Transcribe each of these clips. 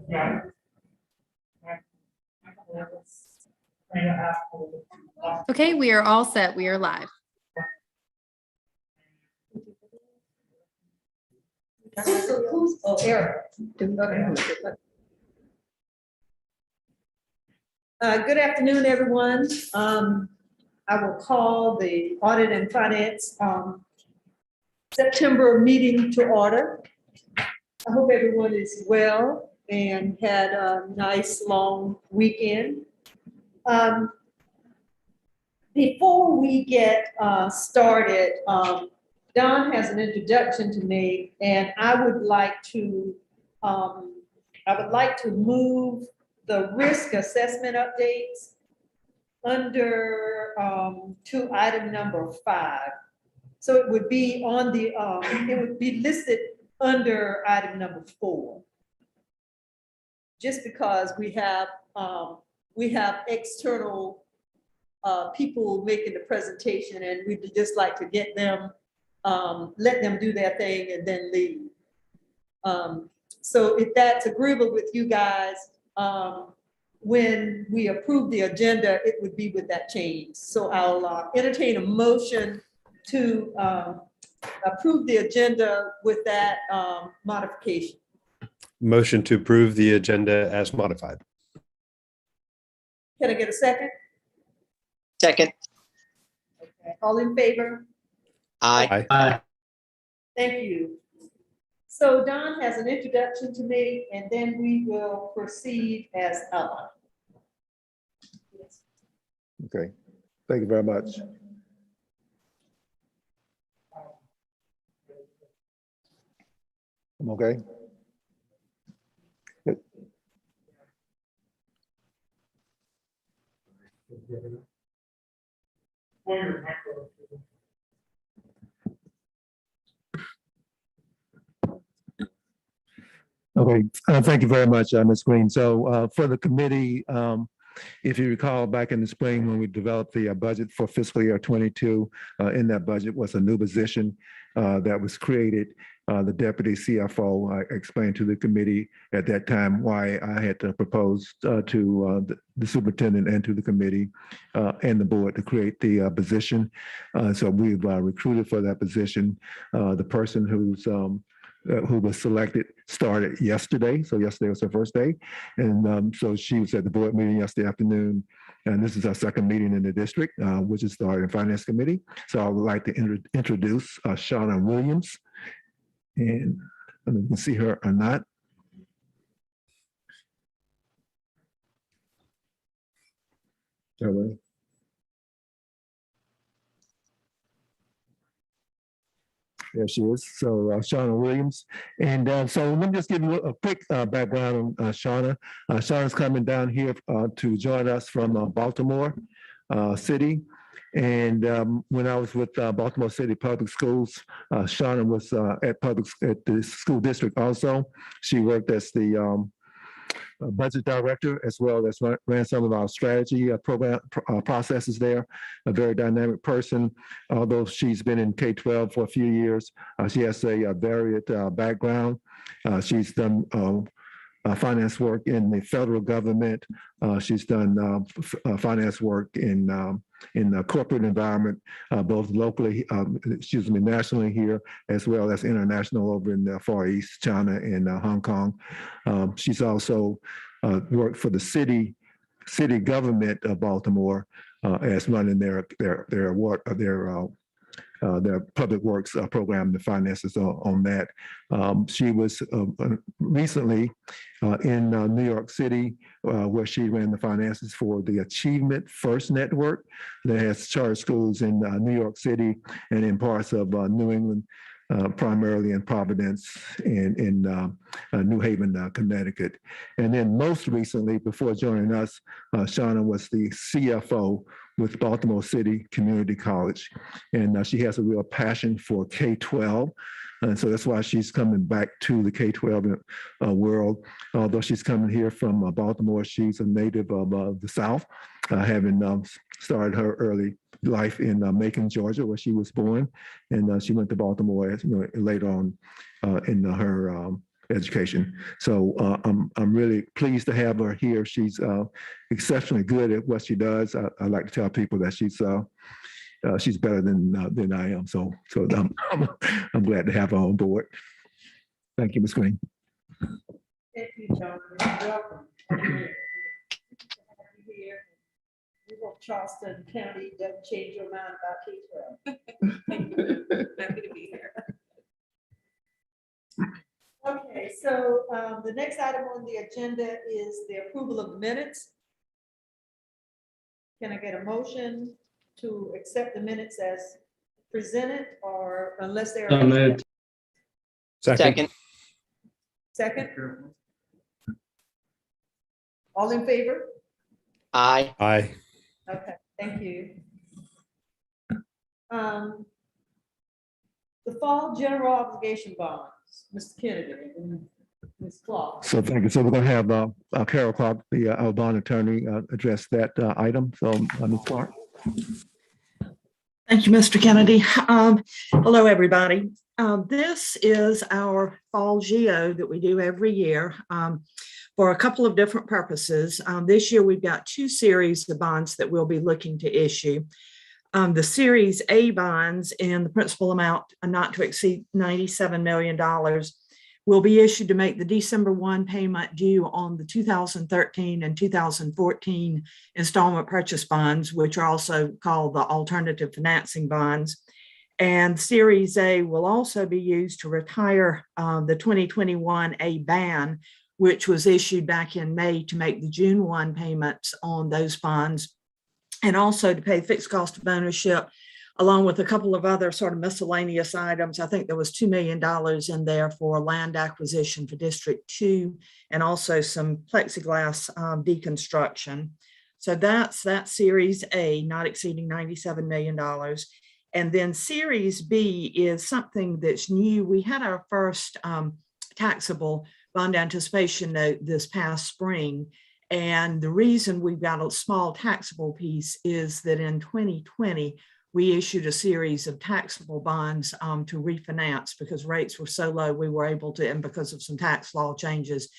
Yeah. Okay, we are all set. We are live. Eric. Good afternoon, everyone. I will call the Audit and Finance September meeting to order. I hope everyone is well and had a nice long weekend. Before we get started, Don has an introduction to make, and I would like to move the risk assessment updates under to item number 5. So it would be on the it would be listed under item number 4. Just because we have external people making the presentation, and we'd just like to get them, let them do their thing and then leave. So if that's agreeable with you guys, when we approve the agenda, it would be with that change. So I'll entertain a motion to approve the agenda with that modification. Motion to approve the agenda as modified. Can I get a second? Second. Okay. All in favor? Aye. Aye. Thank you. So Don has an introduction to make, and then we will proceed as outlined. Yes. Okay, thank you very much. I'm okay. Okay, thank you very much, Ms. Green. So for the committee, if you recall back in the spring when we developed the budget for fiscal year 22, in that budget was a new position that was created, the deputy CFO. I explained to the committee at that time why I had proposed to the superintendent and to the committee and the board to create the position. So we've recruited for that position. The person who was selected started yesterday. So yesterday was her first day. And so she was at the board meeting yesterday afternoon. And this is our second meeting in the district, which is the Audit and Finance Committee. So I would like to introduce Shauna Williams. And I don't know if you can see her or not. Hello. There she is. So Shauna Williams. And so let me just give you a quick background on Shauna. Shauna's coming down here to join us from Baltimore City. And when I was with Baltimore City Public Schools, Shauna was at the school district also. She worked as the budget director, as well as ran some of our strategy program processes there. A very dynamic person. Although she's been in K-12 for a few years, she has a varied background. She's done finance work in the federal government. She's done finance work in the corporate environment, both locally, nationally here, as well as international over in the Far East, China and Hong Kong. She's also worked for the city government of Baltimore as running their public works program, the finances on that. She was recently in New York City, where she ran the finances for the Achievement First Network that has charter schools in New York City and in parts of New England, primarily in Providence and in New Haven, Connecticut. And then most recently, before joining us, Shauna was the CFO with Baltimore City Community College. And she has a real passion for K-12. And so that's why she's coming back to the K-12 world. Although she's coming here from Baltimore, she's a native of the South, having started her early life in Macon, Georgia, where she was born. And she went to Baltimore later on in her education. So I'm really pleased to have her here. She's exceptionally good at what she does. I like to tell people that she's better than I am. So I'm glad to have her on board. Thank you, Ms. Green. Thank you, John. You're welcome. Here. We hope Charleston County doesn't change your mind about K-12. Happy to be here. Okay, so the next item on the agenda is the approval of the minutes. Can I get a motion to accept the minutes as presented, or unless there are any? Second. Second? All in favor? Aye. Aye. Okay, thank you. The fall general obligation bonds, Mr. Kennedy and Ms. Clark. So thank you. So we're going to have Carol Clark, our bond attorney, address that item. So Ms. Clark. Thank you, Mr. Kennedy. Hello, everybody. This is our fall GO that we do every year for a couple of different purposes. This year, we've got two series of bonds that we'll be looking to issue. The Series A bonds in the principal amount not to exceed $97 million will be issued to make the December 1 payment due on the 2013 and 2014 installment purchase bonds, which are also called the alternative financing bonds. And Series A will also be used to retire the 2021 A ban, which was issued back in May to make the June 1 payments on those bonds, and also to pay fixed cost of ownership, along with a couple of other sort of miscellaneous items. I think there was $2 million in there for land acquisition for District 2, and also some plexiglass deconstruction. So that's that Series A, not exceeding $97 million. And then Series B is something that's new. We had our first taxable bond anticipation note this past spring. And the reason we've got a small taxable piece is that in 2020, we issued a series of taxable bonds to refinance because rates were so low, we were able to, and because of some tax law changes,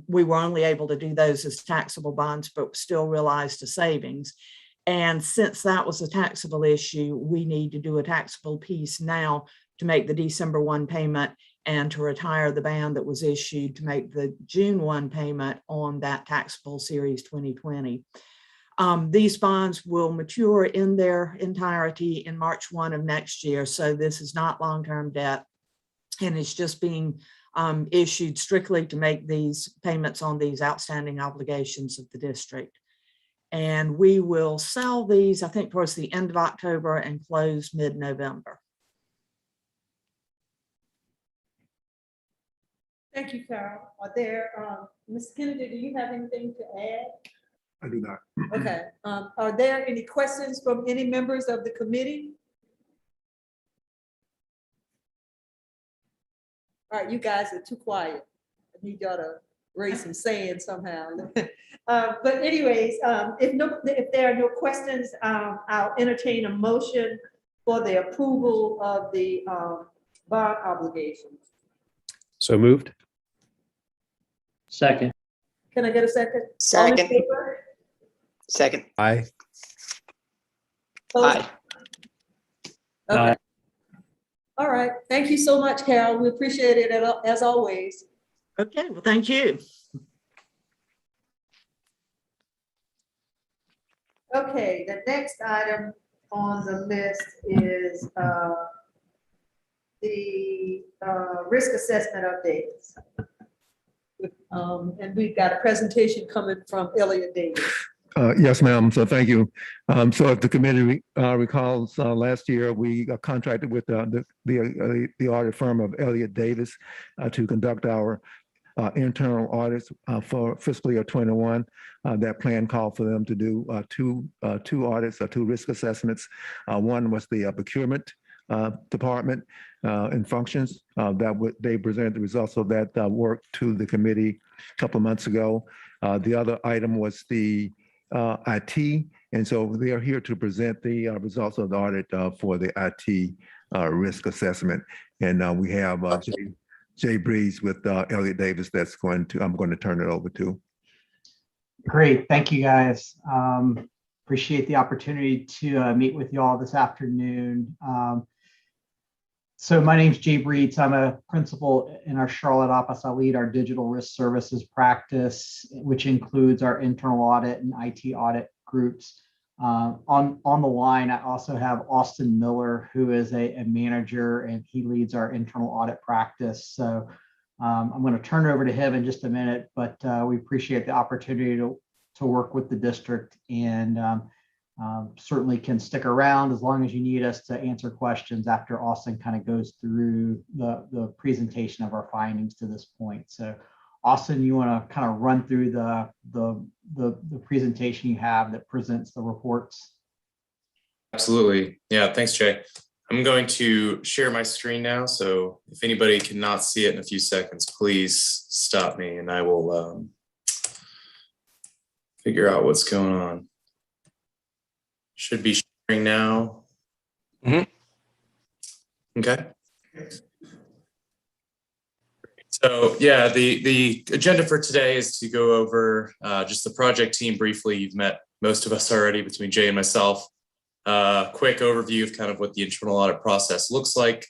we were only able to do those as taxable bonds, but still realized a savings. And since that was a taxable issue, we need to do a taxable piece now to make the December 1 payment and to retire the band that was issued to make the June 1 payment on that taxable series 2020. These bonds will mature in their entirety in March 1 of next year. So this is not long-term debt, and it's just being issued strictly to make these payments on these outstanding obligations of the district. And we will sell these, I think, towards the end of October and close mid-November. Thank you, Carol. Are there, Ms. Kennedy, do you have anything to add? I do not. Okay. Are there any questions from any members of the committee? All right, you guys are too quiet. I need y'all to raise some sand somehow. But anyways, if there are no questions, I'll entertain a motion for the approval of the bond obligations. So moved. Second. Can I get a second? All in Second. favor? Second. Aye. Opposed? Aye. Okay. All right. Thank you so much, Carol. We appreciate it as always. Okay, well, thank you. Okay, the next item on the list is the risk assessment updates. And we've got a presentation coming from Elliot Davis. Yes, ma'am. So thank you. So if the committee recalls, last year we contracted with the audit firm of Elliott Davis to conduct our internal audits for fiscal year 21. That plan called for them to do two audits or two risk assessments. One was the procurement department, and functions. They presented the results of that work to the committee a couple of months ago. The other item was the IT, and so they are here to present the results of the audit for the IT risk assessment. And we have Jay Breeze with Elliot Davis I'm going to turn it over to. Great, thank you guys. Appreciate the opportunity to meet with you all this afternoon. So my name's Jay Breeds. I'm a principal in our Charlotte office. I lead our digital risk services practice, which includes our internal audit and IT audit groups. On the line, I also have Austin Miller, who is a manager, and he leads our internal audit practice. So I'm going to turn it over to him in just a minute, but we appreciate the opportunity to work with the district, and certainly can stick around as long as you need us to answer questions after Austin kind of goes through the presentation of our findings to this point. So Austin, you want to kind of run through the presentation you have that presents the reports? Absolutely. Yeah, thanks, Jay. I'm going to share my screen now. So if anybody cannot see it in a few seconds, please stop me and I will figure out what's going on. Should be sharing now. Okay. So yeah, the agenda for today is to go over just the project team briefly. You've met most of us already between Jay and myself. Quick overview of kind of what the internal audit process looks like,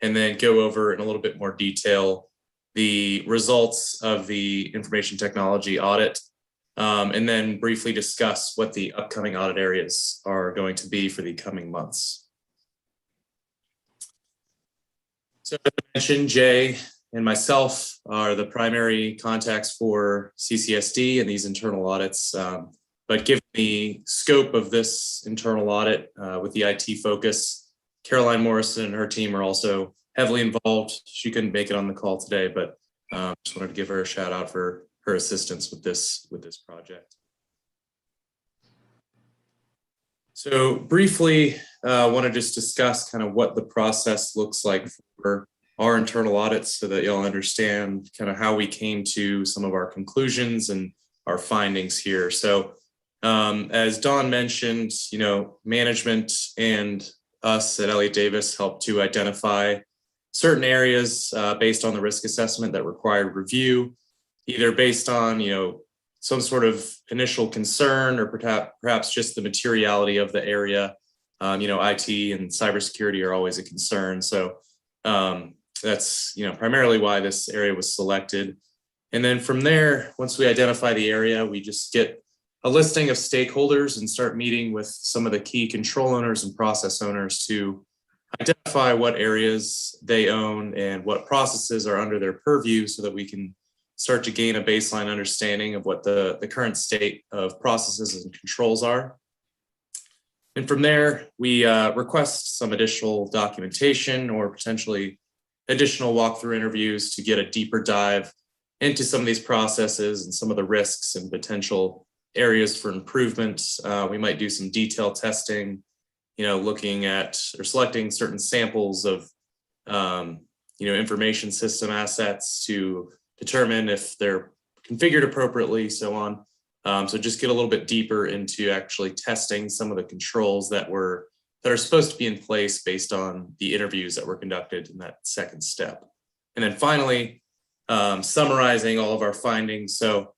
and then go over in a little bit more detail the results of the information technology audit, and then briefly discuss what the upcoming audit areas are going to be for the coming months. So as I mentioned, Jay and myself are the primary contacts for CCSD and these internal audits. But given the scope of this internal audit with the IT focus, Caroline Morrison and her team are also heavily involved. She couldn't make it on the call today, but just wanted to give her a shout out for her assistance with this project. So briefly, I want to just discuss kind of what the process looks like for our internal audits so that you'll understand kind of how we came to some of our conclusions and our findings here. So as Dawn mentioned, management and us at Elliott Davis helped to identify certain areas based on the risk assessment that required review, either based on, some sort of initial concern or perhaps just the materiality of the area. IT and cybersecurity are always a concern. So that's, primarily why this area was selected. And then from there, once we identify the area, we just get a listing of stakeholders and start meeting with some of the key control owners and process owners to identify what areas they own and what processes are under their purview so that we can start to gain a baseline understanding of what the current state of processes and controls are. And from there, we request some additional documentation or potentially additional walkthrough interviews to get a deeper dive into some of these processes and some of the risks and potential areas for improvement. We might do some detailed testing, looking at or selecting certain samples of, information system assets to determine if they're configured appropriately, so on. So just get a little bit deeper into actually testing some of the controls that are supposed to be in place based on the interviews that were conducted in that second step. And then finally, summarizing all of our findings. So,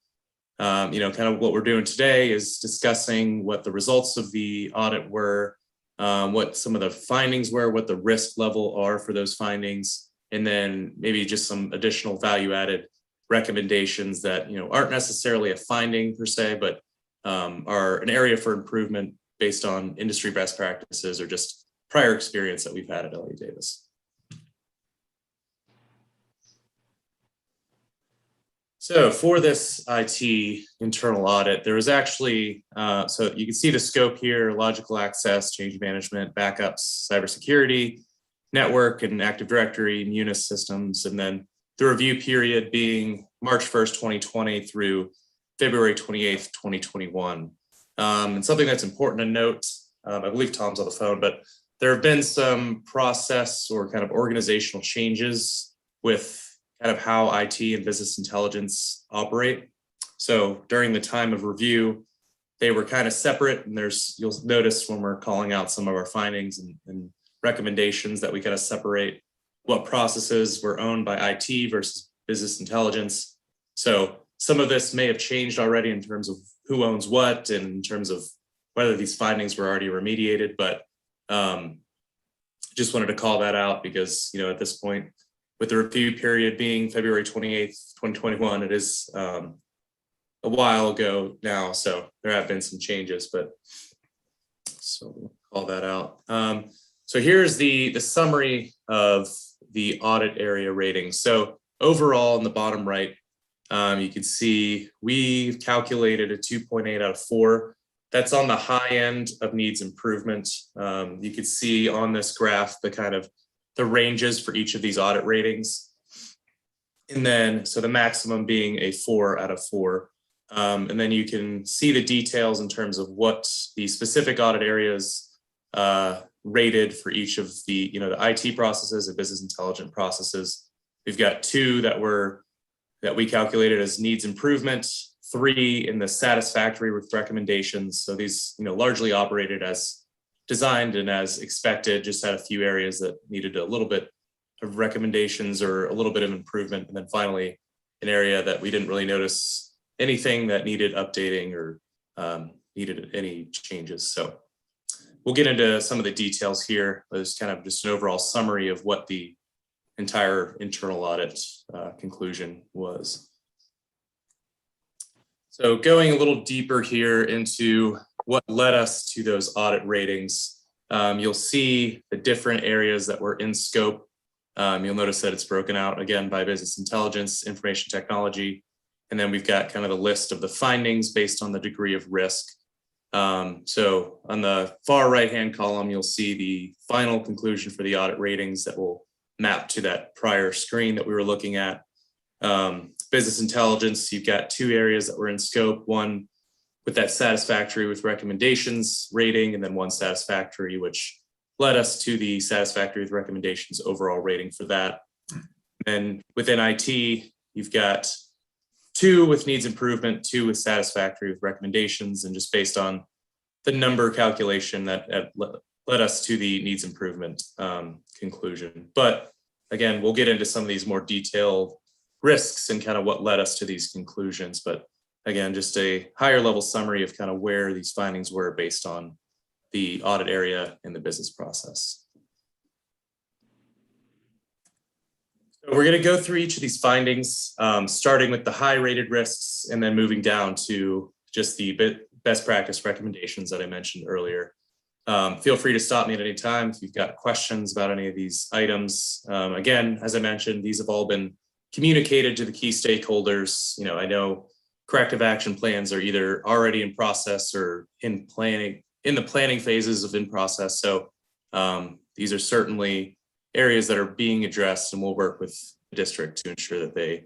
kind of what we're doing today is discussing what the results of the audit were, what some of the findings were, what the risk level are for those findings, and then maybe just some additional value-added recommendations that aren't necessarily a finding per se, but are an area for improvement based on industry best practices or just prior experience that we've had at Elliott Davis. So for this IT internal audit, there was actually, so you can see the scope here: logical access, change management, backups, cybersecurity, network and Active Directory, Munis systems, and then the review period being March 1st, 2020 through February 28th, 2021. And something that's important to note, I believe Tom's on the phone, but there have been some process or kind of organizational changes with kind of how IT and business intelligence operate. So during the time of review, they were kind of separate, and you'll notice when we're calling out some of our findings and recommendations that we kind of separate what processes were owned by IT versus business intelligence. So some of this may have changed already in terms of who owns what and in terms of whether these findings were already remediated, but just wanted to call that out because, at this point, with the review period being February 28th, 2021, it is a while ago now, so there have been some changes, but so we'll call that out. So here's the summary of the audit area ratings. So overall, in the bottom right, you can see we've calculated a 2.8 out of 4. That's on the high end of needs improvement. You can see on this graph the ranges for each of these audit ratings. And then, so the maximum being a 4 out of 4. And then you can see the details in terms of what the specific audit areas rated for each of the, the IT processes and business intelligence processes. We've got 2 that we calculated as needs improvement, 3 in the satisfactory with recommendations. So these, largely operated as designed and as expected, just had a few areas that needed a little bit of recommendations or a little bit of improvement. And then finally, an area that we didn't really notice anything that needed updating or needed any changes. So we'll get into some of the details here. There's kind of just an overall summary of what the entire internal audit conclusion was. So going a little deeper here into what led us to those audit ratings, you'll see the different areas that were in scope. You'll notice that it's broken out again by business intelligence, information technology, and then we've got kind of the list of the findings based on the degree of risk. So on the far right-hand column, you'll see the final conclusion for the audit ratings that will map to that prior screen that we were looking at. Business intelligence, you've got 2 areas that were in scope, one with that satisfactory with recommendations rating, and then 1 satisfactory, which led us to the satisfactory with recommendations overall rating for that. And within IT, you've got 2 with needs improvement, 2 with satisfactory with recommendations, and just based on the number calculation that led us to the needs improvement conclusion. But again, we'll get into some of these more detailed risks and kind of what led us to these conclusions. But again, just a higher level summary of kind of where these findings were based on the audit area and the business process. So we're going to go through each of these findings, starting with the high rated risks and then moving down to just the best practice recommendations that I mentioned earlier. Feel free to stop me at any time if you've got questions about any of these items. Again, as I mentioned, these have all been communicated to the key stakeholders. I know corrective action plans are either already in process or in the planning phases of in process. So these are certainly areas that are being addressed, and we'll work with the district to ensure that they,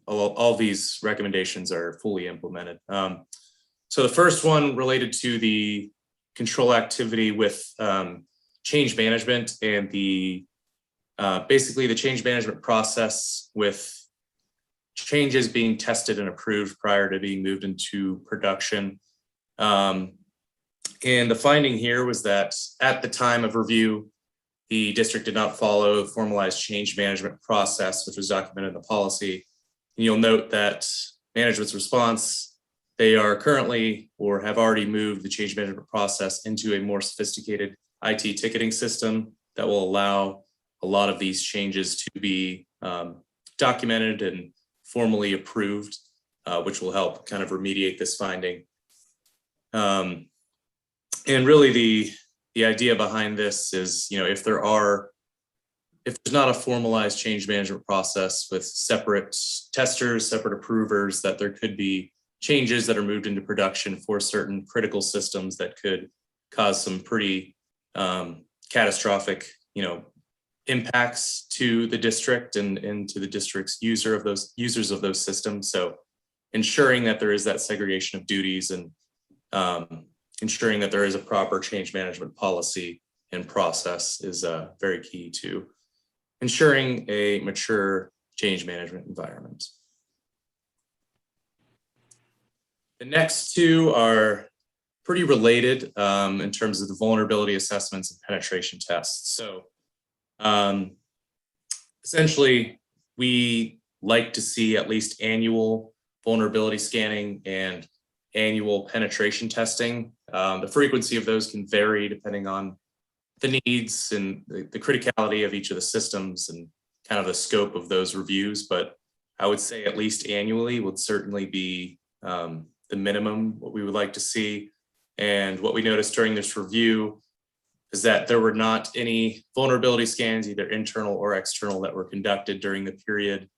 all these recommendations are fully implemented. So the first one related to the control activity with change management and the basically the change management process with changes being tested and approved prior to being moved into production. And the finding here was that at the time of review, the district did not follow the formalized change management process, which was documented in the policy. And you'll note that management's response, they are currently or have already moved the change management process into a more sophisticated IT ticketing system that will allow a lot of these changes to be documented and formally approved, which will help kind of remediate this finding. And really the idea behind this is, if there's not a formalized change management process with separate testers, separate approvers, that there could be changes that are moved into production for certain critical systems that could cause some pretty catastrophic, impacts to the district and to the district's users of those systems. So ensuring that there is that segregation of duties and ensuring that there is a proper change management policy and process is very key to ensuring a mature change management environment. The next two are pretty related in terms of the vulnerability assessments and penetration tests. So essentially, we like to see at least annual vulnerability scanning and annual penetration testing. The frequency of those can vary depending on the needs and the criticality of each of the systems and kind of the scope of those reviews. But I would say at least annually would certainly be the minimum, what we would like to see. And what we noticed during this review is that there were not any vulnerability scans, either internal or external, that were conducted during the period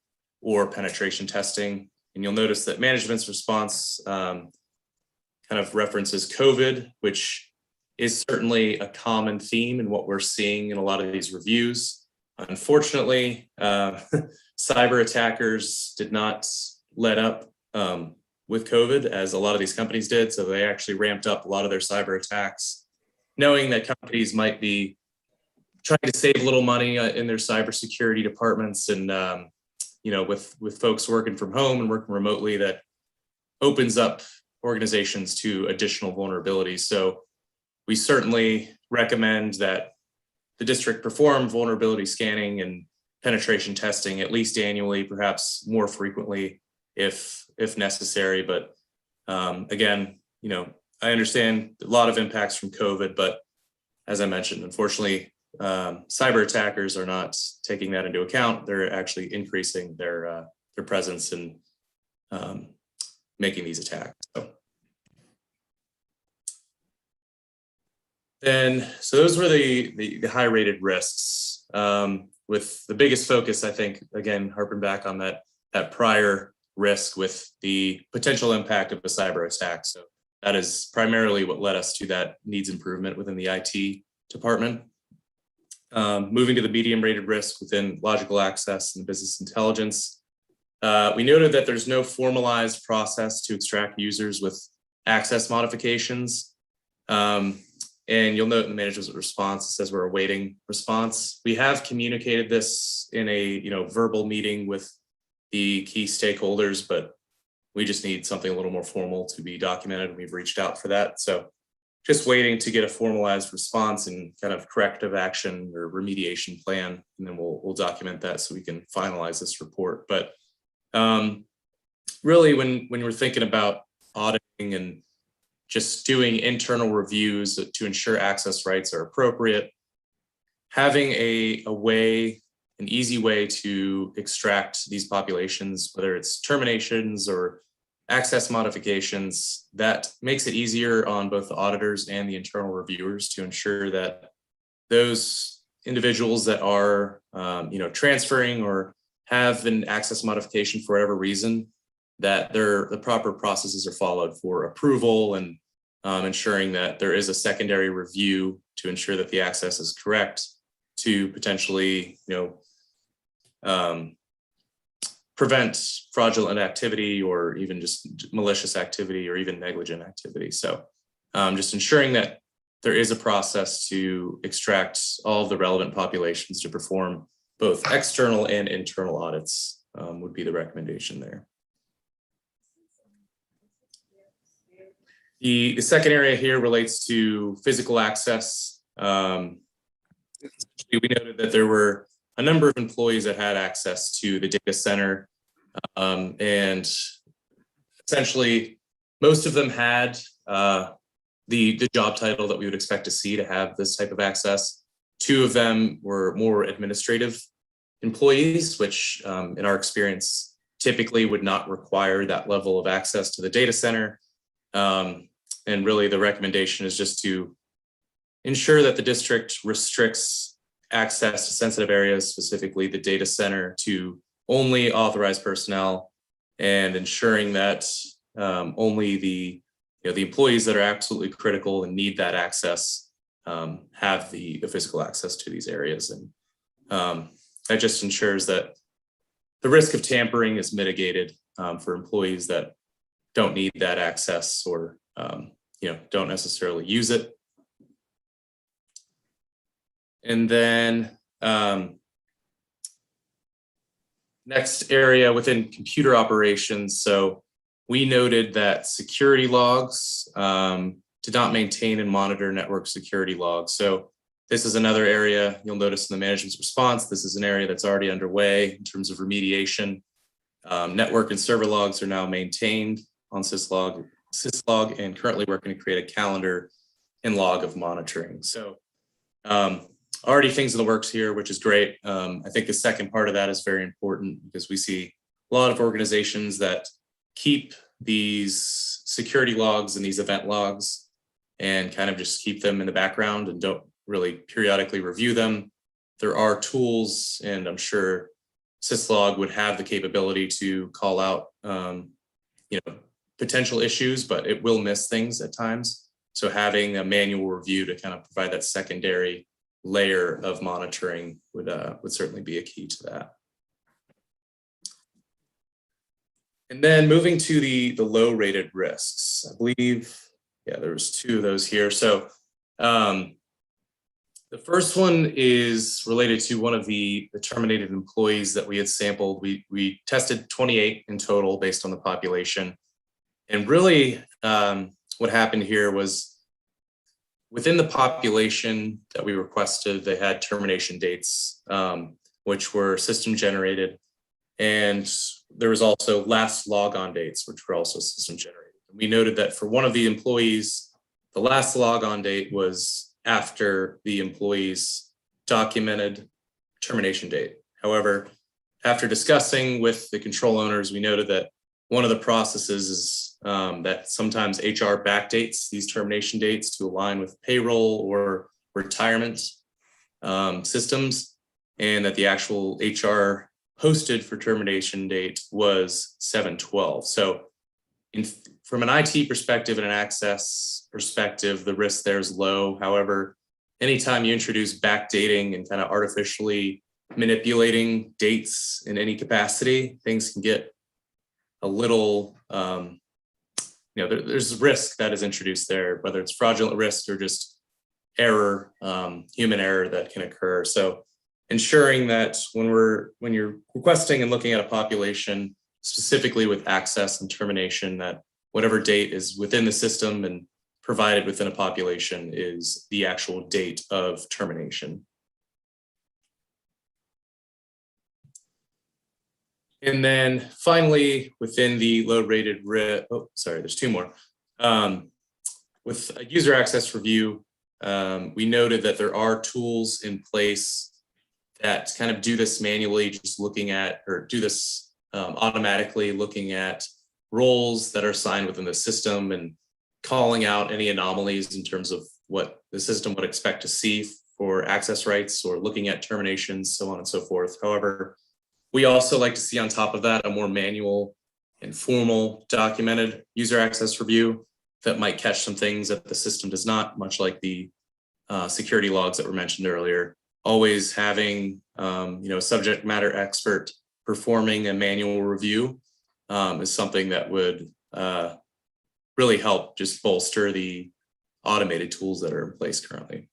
or penetration testing. And you'll notice that management's response kind of references COVID, which is certainly a common theme in what we're seeing in a lot of these reviews. Unfortunately, cyber attackers did not let up with COVID as a lot of these companies did. So they actually ramped up a lot of their cyber attacks, knowing that companies might be trying to save a little money in their cybersecurity departments. And, you know, with folks working from home and working remotely, that opens up organizations to additional vulnerabilities. So we certainly recommend that the district perform vulnerability scanning and penetration testing at least annually, perhaps more frequently if necessary. But again, you know, I understand a lot of impacts from COVID, but as I mentioned, unfortunately, cyber attackers are not taking that into account. They're actually increasing their presence and making these attacks. So those were the high rated risks, with the biggest focus, I think, again, harping back on that prior risk with the potential impact of a cyber attack. So that is primarily what led us to that needs improvement within the IT department. Moving to the medium rated risk within logical access and business intelligence. We noted that there's no formalized process to extract users with access modifications. And you'll note in the manager's response, it says we're awaiting response. We have communicated this in a verbal meeting with the key stakeholders, but we just need something a little more formal to be documented. We've reached out for that. So just waiting to get a formalized response and kind of corrective action or remediation plan. And then we'll document that so we can finalize this report. But really when we're thinking about auditing and just doing internal reviews to ensure access rights are appropriate, having an easy way to extract these populations, whether it's terminations or access modifications, that makes it easier on both the auditors and the internal reviewers to ensure that those individuals that are transferring or have an access modification for whatever reason, that the proper processes are followed for approval and ensuring that there is a secondary review to ensure that the access is correct to potentially prevent fraudulent activity or even just malicious activity or even negligent activity. So just ensuring that there is a process to extract all of the relevant populations to perform both external and internal audits would be the recommendation there. The second area here relates to physical access. We noted that there were a number of employees that had access to the data center, and essentially most of them had the job title that we would expect to see to have this type of access. Two of them were more administrative employees, which in our experience typically would not require that level of access to the data center. And really the recommendation is just to ensure that the district restricts access to sensitive areas, specifically the data center, to only authorized personnel, and ensuring that only the employees that are absolutely critical and need that access have the physical access to these areas. And that just ensures that the risk of tampering is mitigated for employees that don't need that access or don't necessarily use it. And then next area within computer operations. So we noted that security logs did not maintain and monitor network security logs. So this is another area you'll notice in the management's response. This is an area that's already underway in terms of remediation. Network and server logs are now maintained on syslog, and currently working to create a calendar and log of monitoring. So already things in the works here, which is great. I think the second part of that is very important because we see a lot of organizations that keep these security logs and these event logs and kind of just keep them in the background and don't really periodically review them. There are tools, and I'm sure syslog would have the capability to call out potential issues, but it will miss things at times. So having a manual review to kind of provide that secondary layer of monitoring would certainly be a key to that. And then moving to the low rated risks, I believe, there was 2 of those here. So the first one is related to one of the terminated employees that we had sampled. We tested 28 in total based on the population. And really what happened here was within the population that we requested, they had termination dates, which were system generated. And there was also last logon dates, which were also system generated. We noted that for one of the employees, the last logon date was after the employee's documented termination date. However, after discussing with the control owners, we noted that one of the processes is that sometimes HR backdates these termination dates to align with payroll or retirement systems, and that the actual HR posted for termination date was 7/12. So from an IT perspective and an access perspective, the risk there is low. However, anytime you introduce backdating and kind of artificially manipulating dates in any capacity, things can get a little, there's risk that is introduced there, whether it's fraudulent risk or just error, human error that can occur. So ensuring that when you're requesting and looking at a population, specifically with access and termination, that whatever date is within the system and provided within a population is the actual date of termination. And then finally, within the low-rated risk, there's 2 more. With a user access review, we noted that there are tools in place that kind of do this manually, just looking at, or do this automatically looking at roles that are assigned within the system and calling out any anomalies in terms of what the system would expect to see for access rights or looking at terminations, so on and so forth. However, we also like to see on top of that a more manual and formal documented user access review that might catch some things that the system does not, much like the security logs that were mentioned earlier. Always having a subject matter expert performing a manual review is something that would really help just bolster the automated tools that are in place currently.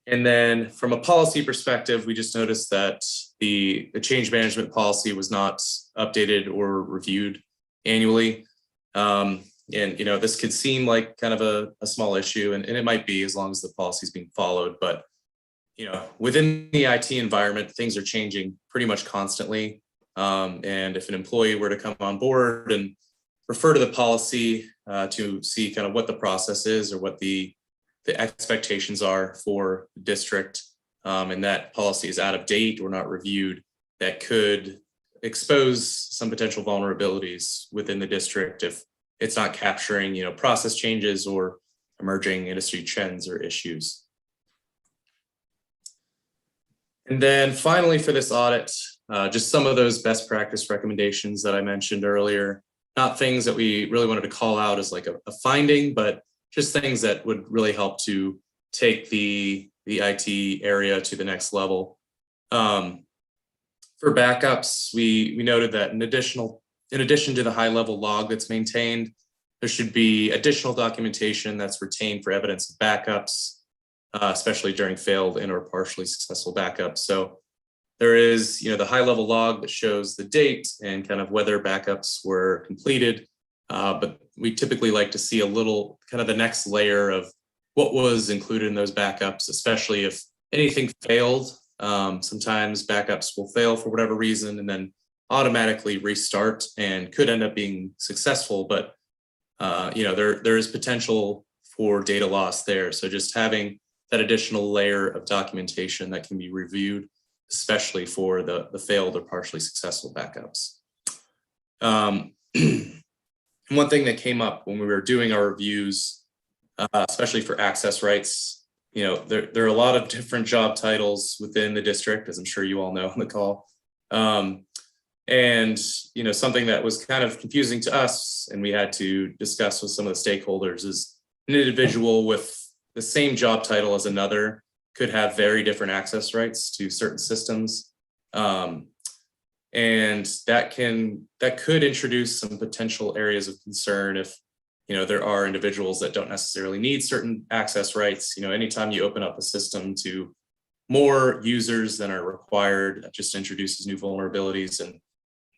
And then from a policy perspective, we just noticed that the change management policy was not updated or reviewed annually. And this could seem like kind of a small issue, and it might be as long as the policy is being followed. But within the IT environment, things are changing pretty much constantly. And if an employee were to come on board and refer to the policy to see kind of what the process is or what the expectations are for the district, and that policy is out of date or not reviewed, that could expose some potential vulnerabilities within the district if it's not capturing, process changes or emerging industry trends or issues. And then finally for this audit, just some of those best practice recommendations that I mentioned earlier, not things that we really wanted to call out as like a finding, but just things that would really help to take the IT area to the next level. For backups, we noted that in addition to the high level log that's maintained, there should be additional documentation that's retained for evidence of backups, especially during failed and or partially successful backups. So there is, the high-level log that shows the date and kind of whether backups were completed. But we typically like to see a little kind of the next layer of what was included in those backups, especially if anything failed. Sometimes backups will fail for whatever reason and then automatically restart and could end up being successful. But, there is potential for data loss there. So just having that additional layer of documentation that can be reviewed, especially for the failed or partially successful backups. One thing that came up when we were doing our reviews, especially for access rights, there are a lot of different job titles within the district, as I'm sure you all know on the call. And something that was kind of confusing to us and we had to discuss with some of the stakeholders is an individual with the same job title as another could have very different access rights to certain systems. And that could introduce some potential areas of concern if, there are individuals that don't necessarily need certain access rights. Anytime you open up a system to more users than are required, that just introduces new vulnerabilities. And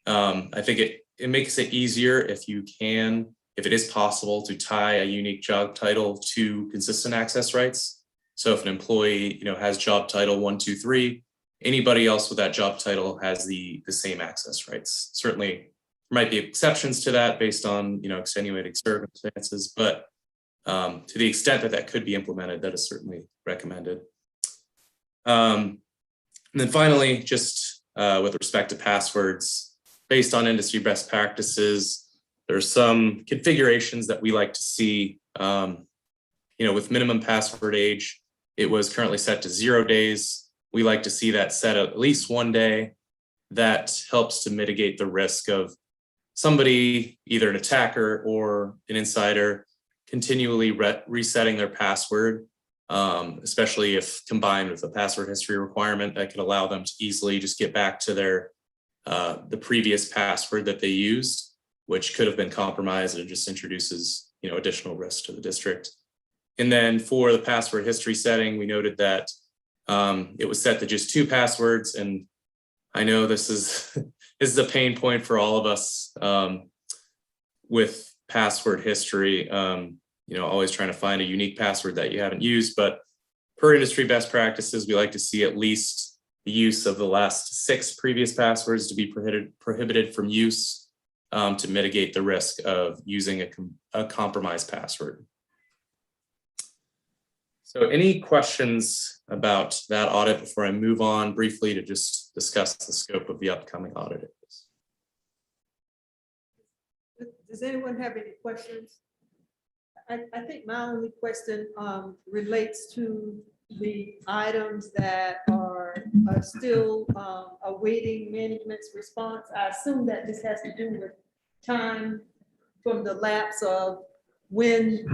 I think it makes it easier if it is possible to tie a unique job title to consistent access rights. So if an employee, has job title 1, 2, 3, anybody else with that job title has the same access rights. Certainly, there might be exceptions to that based on, extenuating circumstances, but to the extent that could be implemented, that is certainly recommended. And then finally, just with respect to passwords, based on industry best practices, there's some configurations that we like to see, with minimum password age. It was currently set to 0 days. We like to see that set at least 1 day. That helps to mitigate the risk of somebody, either an attacker or an insider, continually resetting their password, especially if combined with a password history requirement that could allow them to easily just get back to the previous password that they used, which could have been compromised, and it just introduces, additional risk to the district. And then for the password history setting, we noted that it was set to just 2 passwords. And I know this is a pain point for all of us with password history, always trying to find a unique password that you haven't used. But per industry best practices, we like to see at least the use of the last 6 previous passwords to be prohibited from use to mitigate the risk of using a compromised password. So any questions about that audit before I move on briefly to just discuss the scope of the upcoming audit? Does anyone have any questions? I think my only question relates to the items that are still awaiting management's response. I assume that this has to do with time from the lapse of when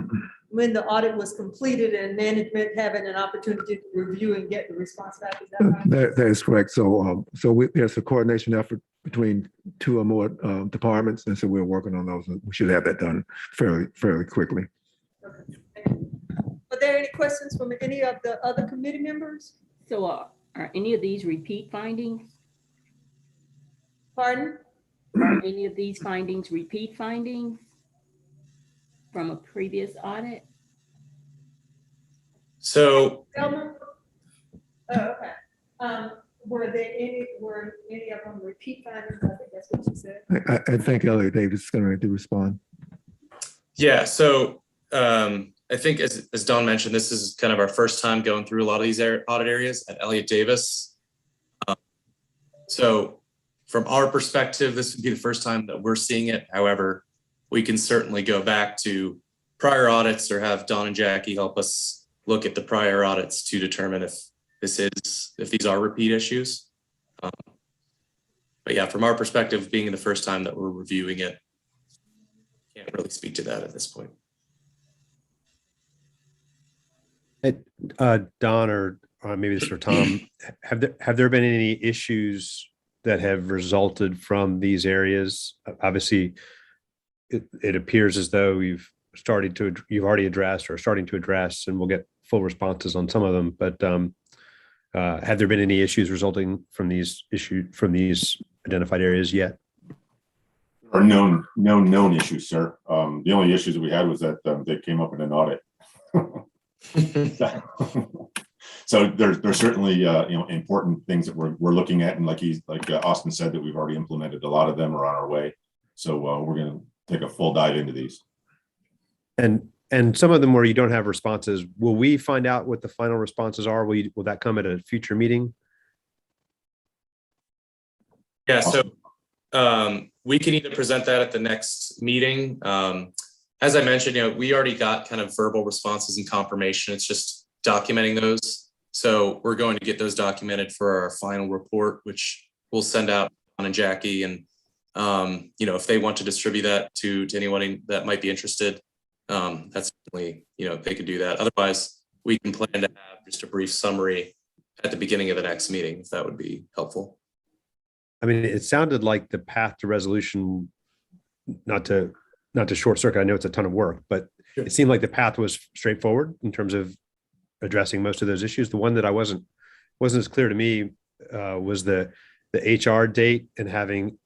the audit was completed and management having an opportunity to review and get the response back. Is that right? That is correct. So there's a coordination effort between 2 or more departments, and so we're working on those. We should have that done fairly quickly. Okay. Are there any questions from any of the other committee members? So are any of these repeat findings? Pardon? Are any of these findings repeat findings from a previous audit? So, okay. Were any of them repeat findings? I think that's what you said. I think Elliot Davis is going to respond. yeah, so I think as Don mentioned, this is kind of our first time going through a lot of these audit areas at Elliott Davis. So from our perspective, this would be the first time that we're seeing it. However, we can certainly go back to prior audits or have Don and Jackie help us look at the prior audits to determine if these are repeat issues. But yeah, from our perspective, being the first time that we're reviewing it, can't really speak to that at this point. Don, or maybe this is for Tom, have there been any issues that have resulted from these areas? Obviously, it appears as though you've already addressed or starting to address, and we'll get full responses on some of them. But have there been any issues resulting from these identified areas yet? Or known issues, sir. The only issues that we had was that they came up in an audit. So there's certainly important things that we're looking at, and like Austin said, that we've already implemented. A lot of them are on our way. So we're going to take a full dive into these. And some of them where you don't have responses, will we find out what the final responses are? Will that come at a future meeting? Yeah, so we can either present that at the next meeting. As I mentioned, we already got kind of verbal responses and confirmation. It's just documenting those. So we're going to get those documented for our final report, which we'll send out on and Jackie. And if they want to distribute that to anyone that might be interested, that's certainly, they could do that. Otherwise, we can plan to have just a brief summary at the beginning of the next meeting, if that would be helpful. I mean, it sounded like the path to resolution, not to short circuit, I know it's a ton of work, but it seemed like the path was straightforward in terms of addressing most of those issues. The one that wasn't as clear to me was the HR date and having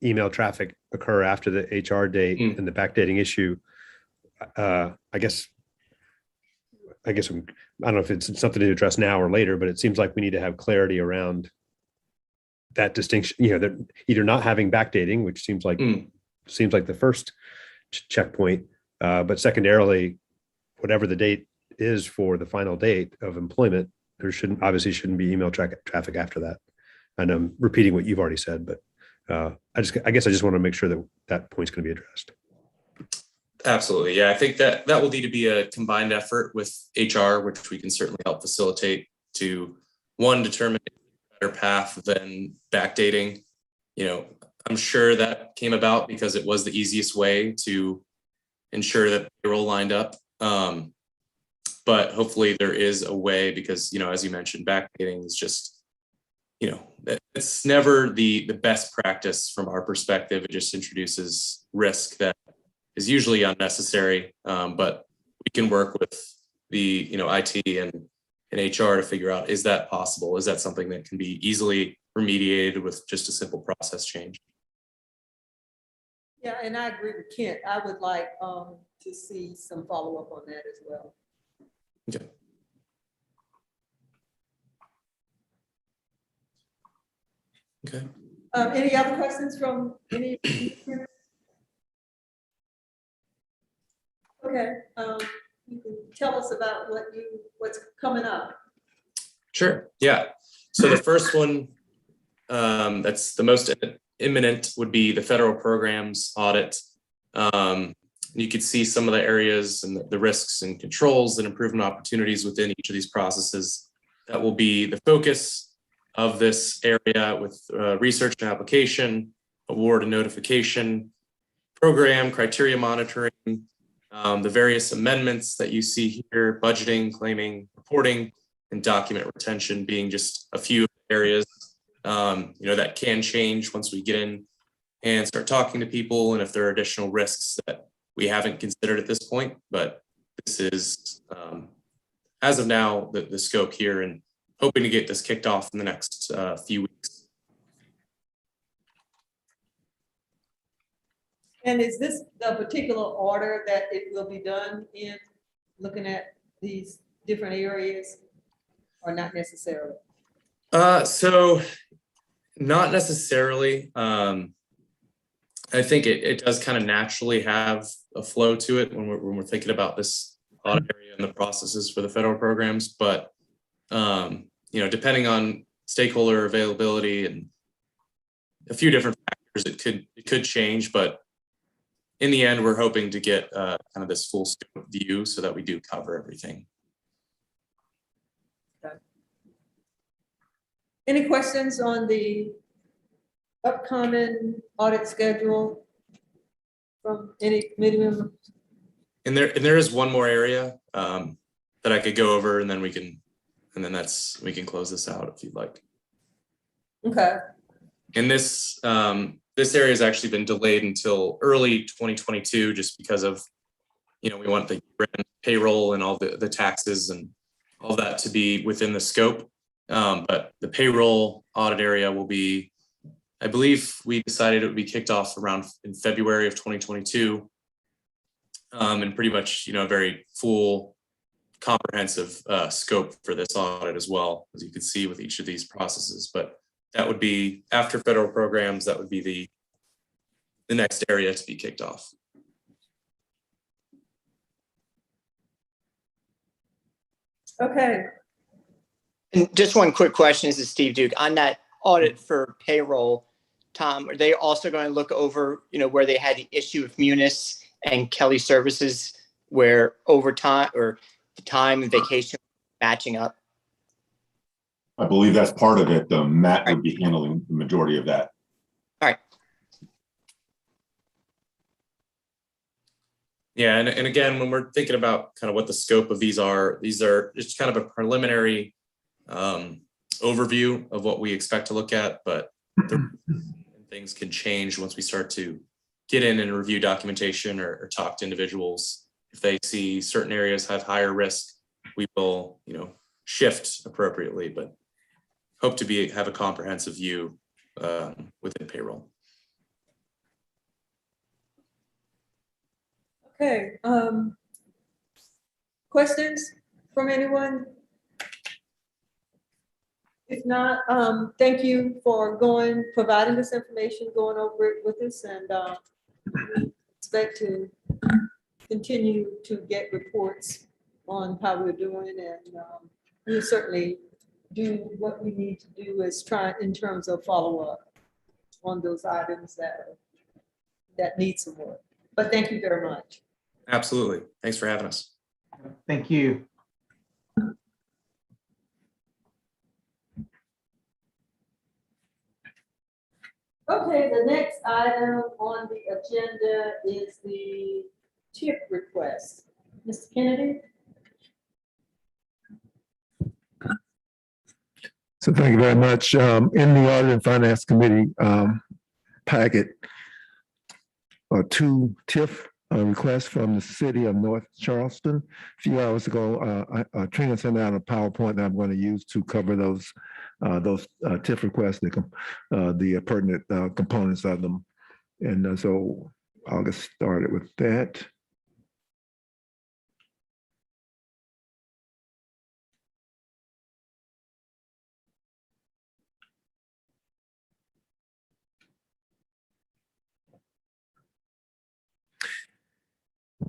email traffic occur after the HR date and the backdating issue. I guess I don't know if it's something to address now or later, but it seems like we need to have clarity around that distinction, that either not having backdating, which seems like the first checkpoint, but secondarily, whatever the date is for the final date of employment, there shouldn't be email traffic after that. And I'm repeating what you've already said, but I guess I just want to make sure that point's going to be addressed. Absolutely. Yeah, I think that will need to be a combined effort with HR, which we can certainly help facilitate to, one, determine a better path than backdating. I'm sure that came about because it was the easiest way to ensure that payroll lined up. But hopefully there is a way, because, as you mentioned, backdating is just, it's never the best practice from our perspective. It just introduces risk that is usually unnecessary. But we can work with the, IT and HR to figure out, is that possible? Is that something that can be easily remediated with just a simple process change? Yeah, and I agree with Kent. I would like to see some follow-up on that as well. Okay. Okay. Any other questions from any? Okay. You can tell us about what's coming up. Sure. Yeah. So the first one that's the most imminent would be the federal programs audit. You could see some of the areas and the risks and controls and improvement opportunities within each of these processes. That will be the focus of this area with research and application, award and notification, program, criteria monitoring, the various amendments that you see here, budgeting, claiming, reporting, and document retention being just a few areas that can change once we get in and start talking to people, and if there are additional risks that we haven't considered at this point. But this is, as of now, the scope here, and hoping to get this kicked off in the next few weeks. And is this the particular order that it will be done in, looking at these different areas, or not necessarily? So not necessarily. I think it does kind of naturally have a flow to it when we're thinking about this audit area and the processes for the federal programs. But depending on stakeholder availability and a few different factors, it could change. But in the end, we're hoping to get kind of this full scope view so that we do cover everything. Okay. Any questions on the upcoming audit schedule from any committee member? And there is one more area that I could go over, and then we can close this out if you'd like. Okay. And this this area has actually been delayed until early 2022, just because of, we want the payroll and all the taxes and all that to be within the scope. But the payroll audit area will be, I believe we decided it would be kicked off around in February of 2022. And pretty much, a very full, comprehensive scope for this audit as well, as you can see with each of these processes. But that would be after federal programs, that would be the next area to be kicked off. Okay, And just one quick question, this is Steve Duke. On that audit for payroll, Tom, are they also going to look over, where they had the issue with Munis and Kelly Services, where overtime or the time and vacation matching up? I believe that's part of it. Matt would be handling the majority of that. All right. Yeah, and again, when we're thinking about kind of what the scope of these are just kind of a preliminary overview of what we expect to look at, but things can change once we start to get in and review documentation or talk to individuals. If they see certain areas have higher risk, we will, shift appropriately, but hope to have a comprehensive view within payroll. okay. Questions from anyone? If not, thank you for providing this information, going over it with us, and we expect to continue to get reports on how we're doing, and we'll certainly do what we need to do in terms of follow-up on those items that need some work. But thank you very much. Absolutely. Thanks for having us. Thank you. Okay, the next item on the agenda is the TIF request. Mr. Kennedy? So thank you very much. In the Audit and Finance Committee packet are two TIF requests from the city of North Charleston. A few hours ago, Trina sent out a PowerPoint that I'm going to use to cover those TIF requests, the pertinent components of them. And so I'll get started with that.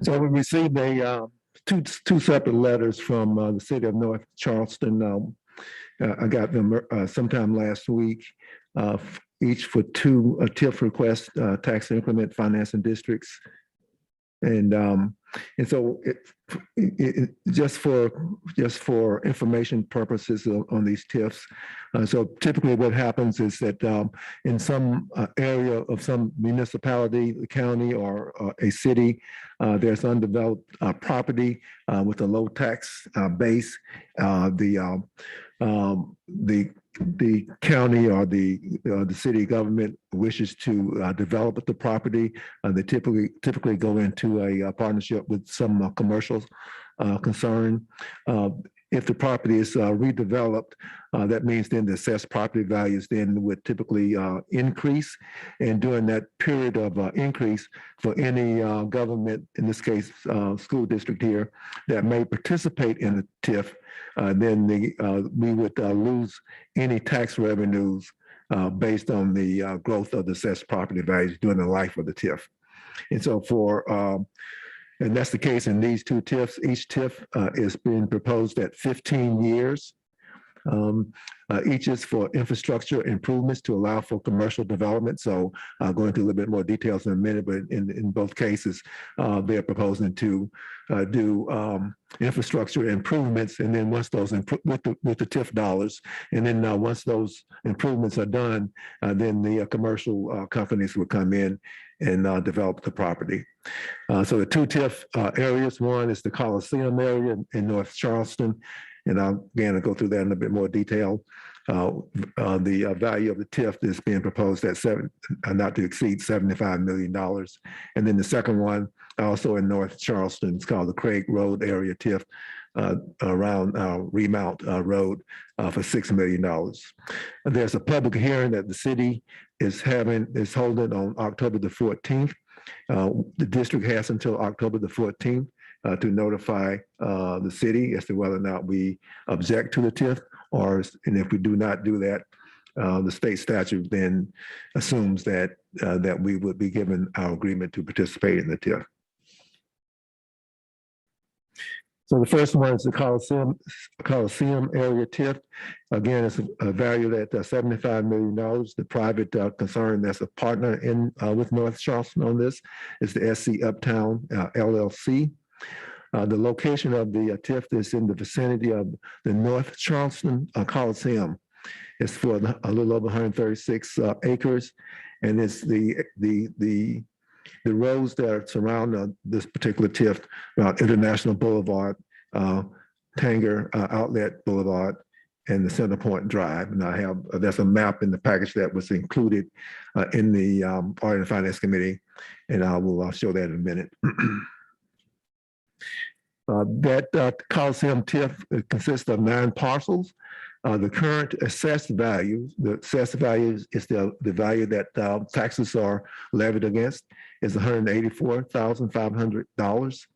So we received two separate letters from the city of North Charleston. I got them sometime last week, each for two TIF requests, tax increment financing districts. And so just for information purposes on these TIFs. So typically what happens is that in some area of some municipality, county, or a city, there's undeveloped property with a low tax base. The county or the city government wishes to develop the property. They typically go into a partnership with some commercial concern. If the property is redeveloped, that means then the assessed property values then would typically increase. And during that period of increase, for any government, in this case, school district here, that may participate in the TIF, then we would lose any tax revenues based on the growth of the assessed property values during the life of the TIF. And so and that's the case in these two TIFs. Each TIF is being proposed at 15 years. Each is for infrastructure improvements to allow for commercial development. So I'll go into a little bit more details in a minute, but in both cases, they're proposing to do infrastructure improvements. And then once those, with the TIF dollars, and then once those improvements are done, then the commercial companies will come in and develop the property. So the two TIF areas, one is the Coliseum area in North Charleston. And I'll go through that in a bit more detail. the value of the TIF is being proposed at not to exceed $75 million. And then the second one, also in North Charleston, it's called the Craig Road Area TIF around Remount Road for $6 million. And there's a public hearing that the city is holding on October the 14th. The district has until October the 14th to notify the city as to whether or not we object to the TIF, and if we do not do that, the state statute then assumes that we would be given our agreement to participate in the TIF. So the first one is the Coliseum area TIF. Again, it's valued at $75 million. The private concern that's a partner with North Charleston on this is the SC Uptown LLC. The location of the TIF is in the vicinity of the North Charleston Coliseum. It's for a little over 136 acres, and it's the roads that surround this particular TIF, International Boulevard, Tanger Outlet Boulevard, and the Center Point Drive. And I have that's a map in the package that was included in the Audit and Finance Committee, and I will show that in a minute. That Coliseum TIF consists of 9 parcels. The current assessed value, is the value that taxes are levied against, is $184,500.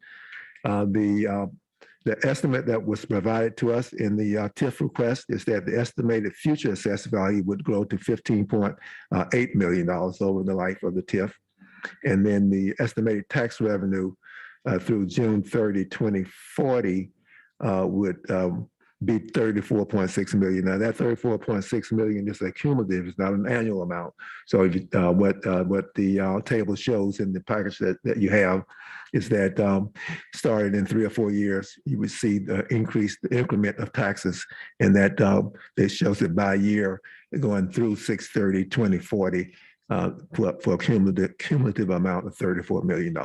The estimate that was provided to us in the TIF request is that the estimated future assessed value would grow to $15.8 million over the life of the TIF. And then the estimated tax revenue through June 30, 2040 would be $34.6 million. Now that $34.6 million is a cumulative, it's not an annual amount. So if what the table shows in the package that you have is that starting in 3 or 4 years, you would see the increment of taxes, and that it shows it by year going through 6/30/2040 for a cumulative amount of $34 million.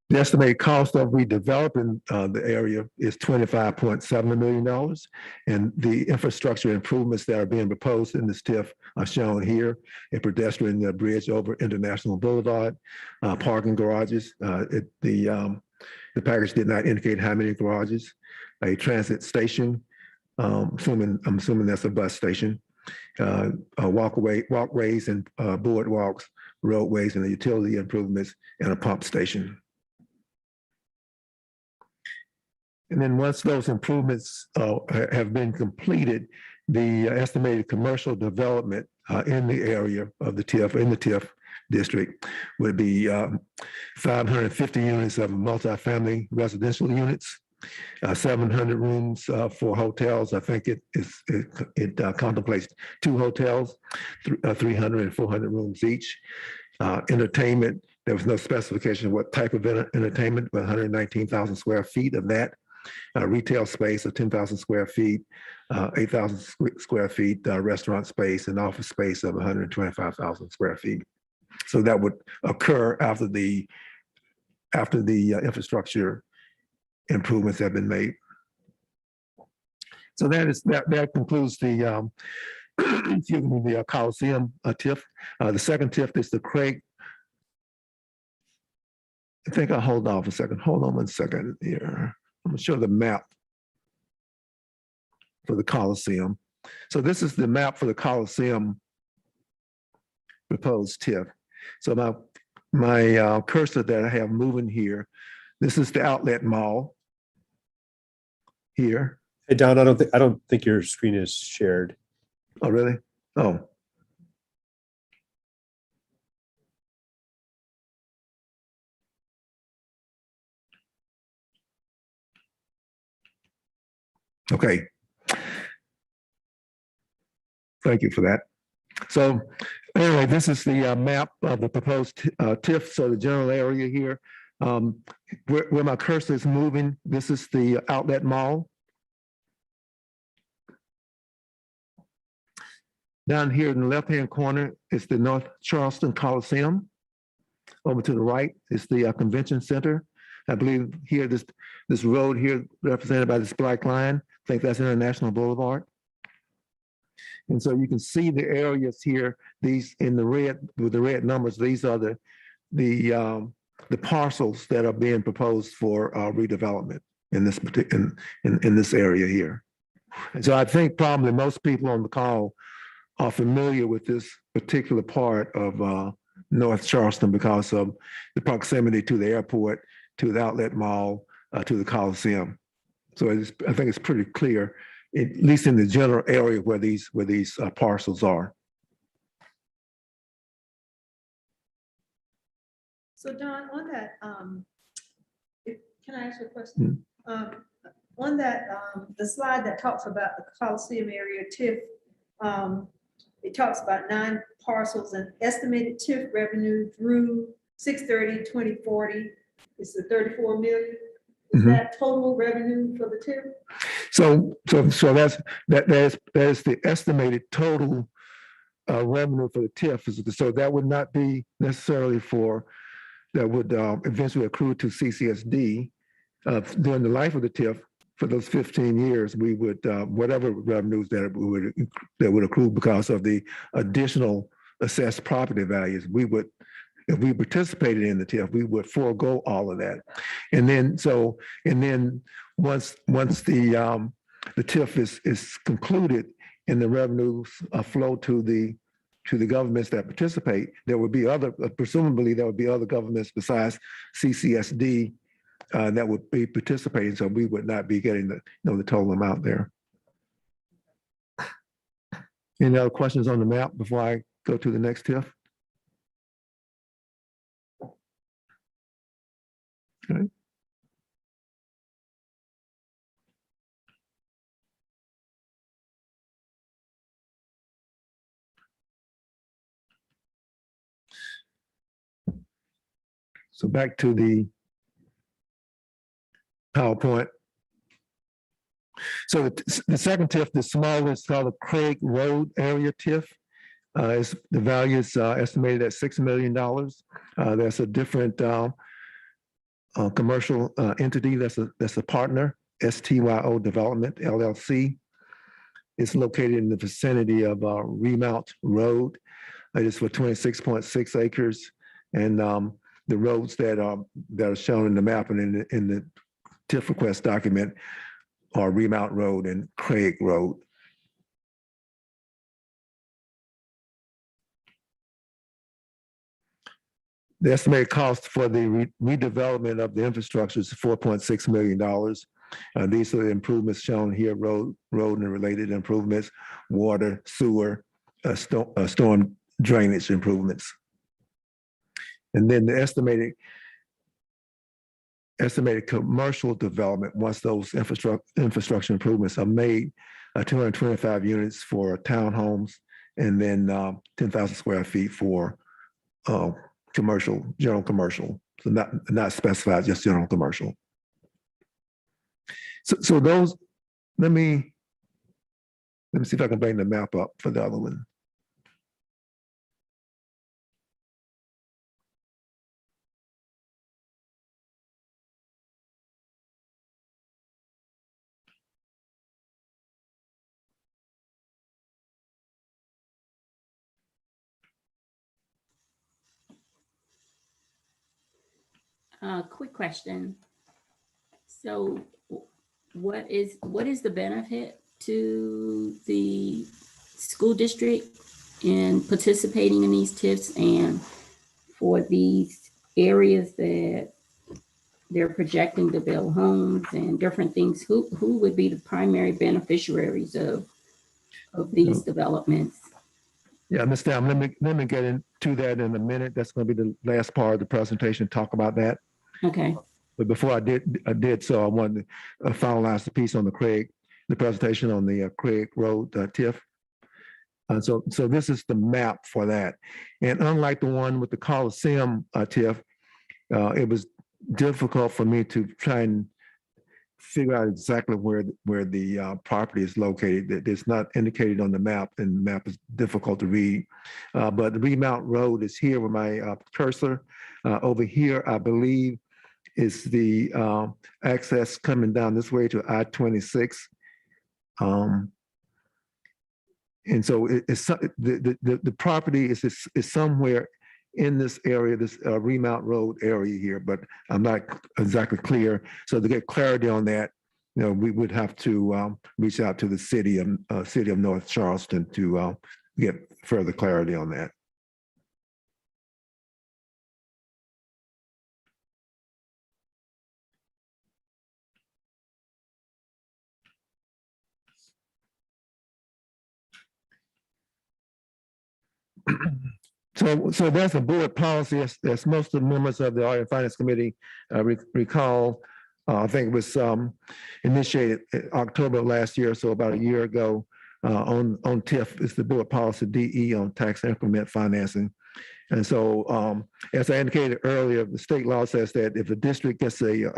The estimated cost of redeveloping the area is $25.7 million. And the infrastructure improvements that are being proposed in this TIF are shown here: a pedestrian bridge over International Boulevard, parking garages. The package did not indicate how many garages, a transit station, I'm assuming that's a bus station, walkways and boardwalks, roadways and the utility improvements, and a pump station. And then once those improvements have been completed, the estimated commercial development in the area of the TIF, in the TIF district, would be 550 units of multifamily residential units, 700 rooms for hotels. I think it contemplates 2 hotels, 300 and 400 rooms each. Entertainment, there was no specification of what type of entertainment, but 119,000 square feet of that. Retail space of 10,000 square feet, 8,000 square feet restaurant space, and office space of 125,000 square feet. So that would occur after the infrastructure improvements have been made. So that concludes the excuse me, the Coliseum TIF. The second TIF is the Craig. I think I'll hold off a second. Hold on one second here. I'm going to show the map for the Coliseum. So this is the map for the Coliseum proposed TIF. So my cursor that I have moving here, this is the outlet mall here. Hey, Don, I don't think your screen is shared. Oh, really? Oh. Okay. Thank you for that. So anyway, this is the map of the proposed TIF. So the general area here, where my cursor is moving, this is the outlet mall. Down here in the left-hand corner is the North Charleston Coliseum. Over to the right is the convention center. I believe here, this road here represented by this black line, think that's International Boulevard. And so you can see the areas here, these in the red, with the red numbers, these are the parcels that are being proposed for redevelopment in this particular, in this area here. And so I think probably most people on the call are familiar with this particular part of North Charleston because of the proximity to the airport, to the outlet mall, to the Coliseum. So I think it's pretty clear, at least in the general area where these parcels are. So Don, on that, can I ask you a question? On that, the slide that talks about the Coliseum area TIF, it talks about 9 parcels and estimated TIF revenue through 6/30/2040 is the 34 million. Is that total revenue for the TIF? So that's the estimated total revenue for the TIF. So that would not be necessarily that would eventually accrue to CCSD during the life of the TIF. For those 15 years, we would whatever revenues that would accrue because of the additional assessed property values, we would, if we participated in the TIF, we would forego all of that. And then once the TIF is concluded and the revenues flow to the governments that participate, there would be presumably there would be other governments besides CCSD that would be participating. So we would not be getting the total amount there. Any other questions on the map before I go to the next TIF? Okay. So back to the PowerPoint. So the second TIF, the smallest, called the Craig Road area TIF. The value is estimated at $6 million. That's a different commercial entity that's a partner, STYO Development, LLC. It's located in the vicinity of Remount Road. It is for 26.6 acres. And the roads that are shown in the map and in the TIF request document are Remount Road and Craig Road. The estimated cost for the redevelopment of the infrastructure is $4.6 million. These are the improvements shown here: road and related improvements, water, sewer, storm drainage improvements. And then the estimated commercial development, once those infrastructure improvements are made, 225 units for townhomes, and then 10,000 square feet for commercial, general commercial. So not specified, just general commercial. So those, let me see if I can bring the map up for the other one. Quick question. So what is the benefit to the school district in participating in these TIFs, and for these areas that they're projecting to build homes and different things? Who would be the primary beneficiaries of these developments? Yeah, Ms. Dam, let me get into that in a minute. That's going to be the last part of the presentation, talk about that. Okay. But before I did so, I wanted to finalize the piece on the presentation on the Craig Road TIF. So this is the map for that. And unlike the one with the Coliseum TIF, it was difficult for me to try and figure out exactly where the property is located. It's not indicated on the map, and the map is difficult to read. But the Remount Road is here with my cursor. Over here, I believe, is the access coming down this way to I-26. And so the property is somewhere in this area, this Remount Road area here, but I'm not exactly clear. So to get clarity on that, we would have to reach out to the city of North Charleston to get further clarity on that. So that's a board policy, as most of the members of the Audit and Finance Committee recall. I think it was initiated in October of last year, so about a year ago, on TIF. It's the board policy DE on tax increment financing. And so, as I indicated earlier, the state law says that if a district gets if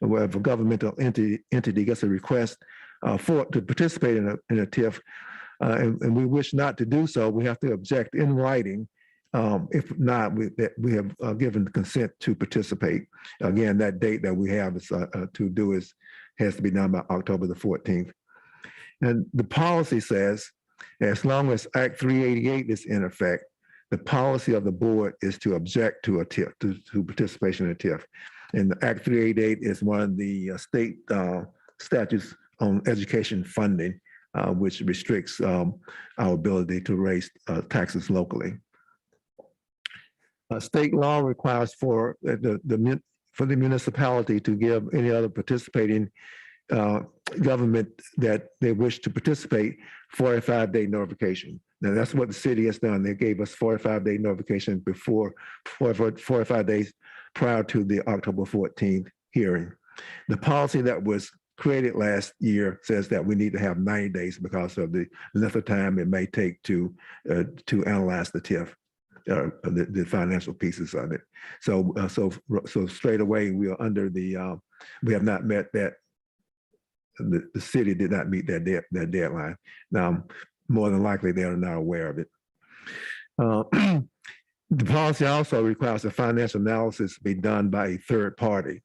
a governmental entity gets a request to participate in a TIF, and we wish not to do so, we have to object in writing. If not, we have given consent to participate. Again, that date that we have is to do has to be done by October the 14th. And the policy says, as long as Act 388 is in effect, the policy of the board is to object to a TIF, to participation in a TIF. And Act 388 is one of the state statutes on education funding, which restricts our ability to raise taxes locally. State law requires for the municipality to give any other participating government that they wish to participate 45-day notification. Now that's what the city has done. They gave us 45-day notification before 45 days prior to the October 14th hearing. The policy that was created last year says that we need to have 90 days because of the length of time it may take to analyze the TIF. The financial pieces of it. So straight away we are under the we have not met that. The city did not meet that deadline. Now, more than likely they are not aware of it. The policy also requires a financial analysis be done by a third party.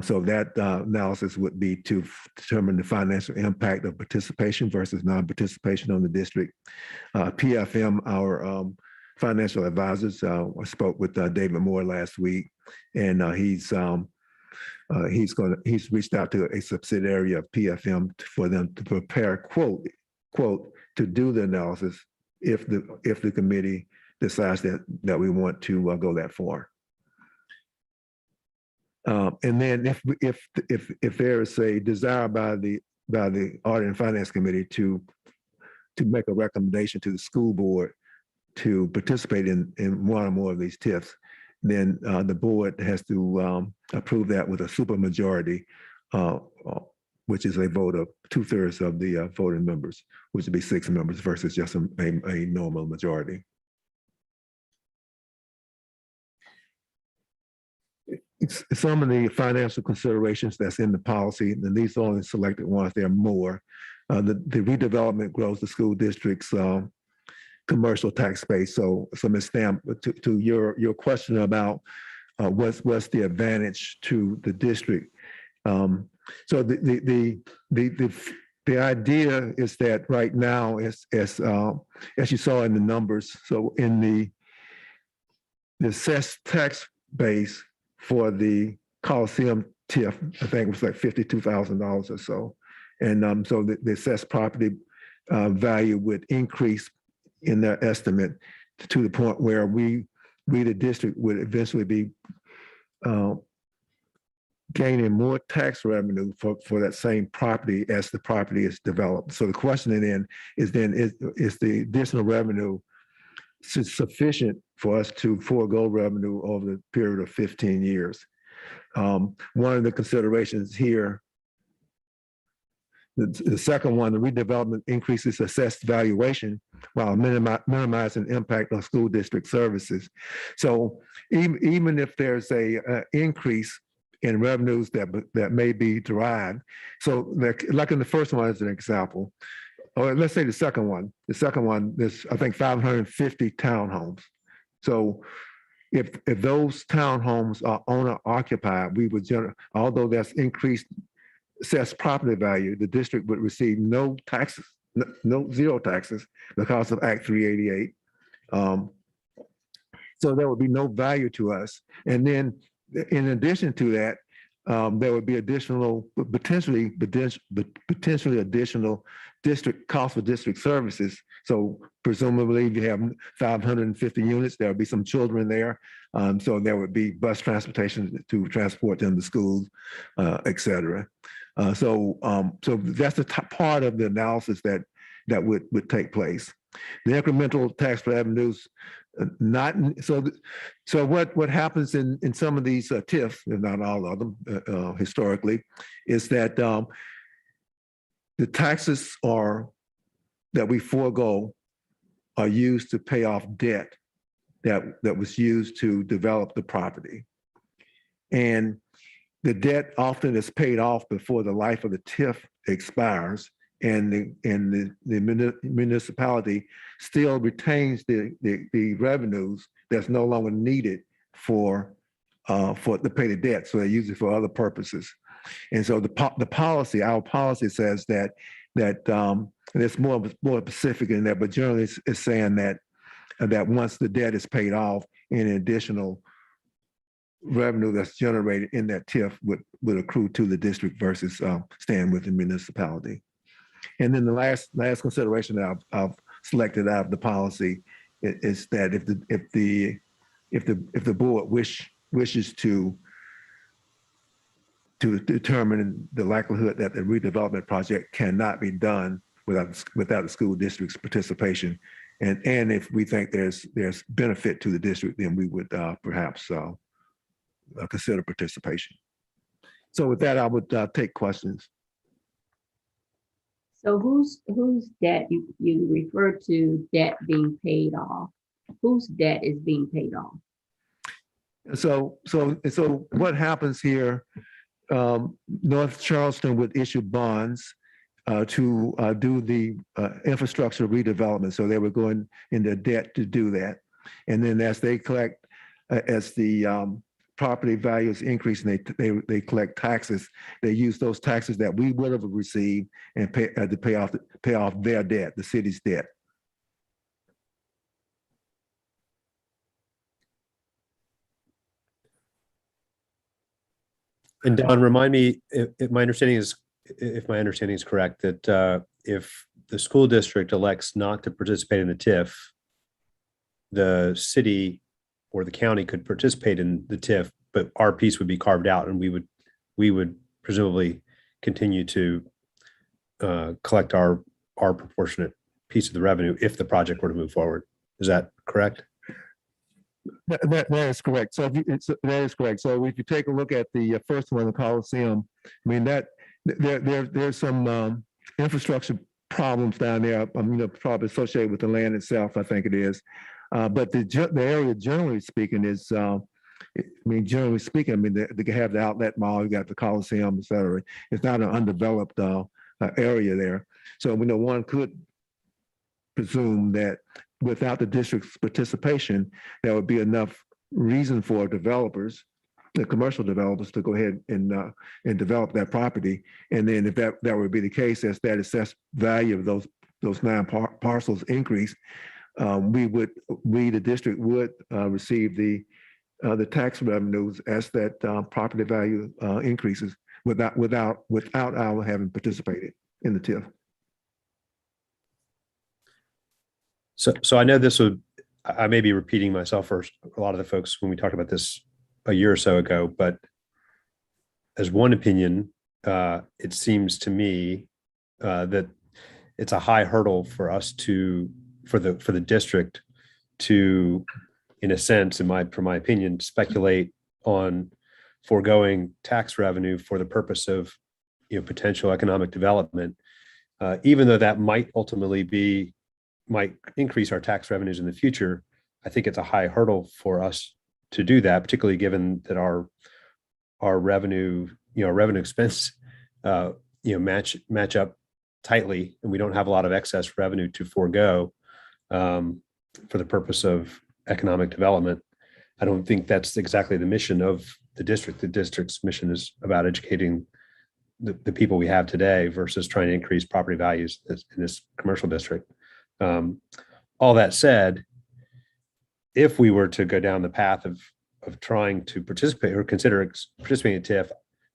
So that analysis would be to determine the financial impact of participation versus non-participation on the district. PFM, our financial advisors, I spoke with David Moore last week, and he's reached out to a subsidiary of PFM for them to prepare quote to do the analysis if the committee decides that we want to go that far. And then if there is a desire by the Audit and Finance Committee to make a recommendation to the school board to participate in one or more of these TIFs, then the board has to approve that with a supermajority, which is a vote of 2/3 of the voting members, which would be 6 members versus just a normal majority. Some of the financial considerations that's in the policy, and these are only selected ones, there are more. The redevelopment grows the school district's commercial tax base. So Ms. Stamp, to your question about what's the advantage to the district. So the idea is that right now, as you saw in the numbers, so in the assessed tax base for the Coliseum TIF, I think it was like $52,000 or so. And so the assessed property value would increase in their estimate to the point where we the district would eventually be gaining more tax revenue for that same property as the property is developed. So the question then is the additional revenue sufficient for us to forego revenue over the period of 15 years? One of the considerations here, the second one, the redevelopment increases assessed valuation while minimizing impact on school district services. So even if there's a increase in revenues that may be derived, so like in the first one as an example, or let's say the second one, there's I think 550 townhomes. So if those townhomes are owner occupied, we would generate, although that's increased assessed property value, the district would receive no taxes, zero taxes because of Act 388. So there would be no value to us. And then in addition to that, there would be potentially additional district cost for district services. So presumably if you have 550 units, there'll be some children there. So there would be bus transportation to transport them to schools, et cetera. So that's the top part of the analysis that would take place. The incremental tax revenues, so what happens in some of these TIFs, if not all of them, historically, is that the taxes that we forego are used to pay off debt that was used to develop the property. And the debt often is paid off before the life of the TIF expires, and the municipality still retains the revenues that's no longer needed for to pay the debt. So they use it for other purposes. And so our policy says that and it's more specific in that, but generally it's saying that once the debt is paid off, any additional revenue that's generated in that TIF would accrue to the district versus staying with the municipality. And then the last consideration that I've selected out of the policy is that if the board wishes to determine the likelihood that the redevelopment project cannot be done without the school district's participation, and if we think there's benefit to the district, then we would perhaps consider participation. So with that, I would take questions. So whose debt, you refer to debt being paid off? Whose debt is being paid off? So what happens here, North Charleston would issue bonds to do the infrastructure redevelopment. So they were going into debt to do that. And then as they collect, as the property values increase and they collect taxes, they use those taxes that we would have received and to pay off their debt, the city's debt. And Don, remind me if my understanding is correct, that if the school district elects not to participate in the TIF, the city or the county could participate in the TIF, but our piece would be carved out, and we would presumably continue to collect our proportionate piece of the revenue if the project were to move forward. Is that correct? That is correct. So that is correct. So if you take a look at the first one, the Coliseum, I mean there's some infrastructure problems down there. Probably associated with the land itself. I think it is, but the area, generally speaking, is. Generally speaking, they have the outlet mall, you got the Coliseum, et cetera. It's not an undeveloped area there. So we know one could presume that without the district's participation, there would be enough reason for developers, the commercial developers, to go ahead and develop that property. And then if that would be the case, as that assessed value of those 9 parcels increase, the district would receive the tax revenues as that property value increases without our having participated in the TIF. So I know I may be repeating myself for a lot of the folks when we talked about this a year or so ago, but as one opinion, it seems to me that it's a high hurdle for us for the district to, in a sense, for my opinion, speculate on foregoing tax revenue for the purpose of potential economic development, even though that might ultimately might increase our tax revenues in the future. I think it's a high hurdle for us to do that, particularly given that our revenue expense match up tightly, and we don't have a lot of excess revenue to forego for the purpose of economic development. I don't think that's exactly the mission of the district. The district's mission is about educating the people we have today versus trying to increase property values in this commercial district. All that said, if we were to go down the path of trying to participate or consider participating in TIF,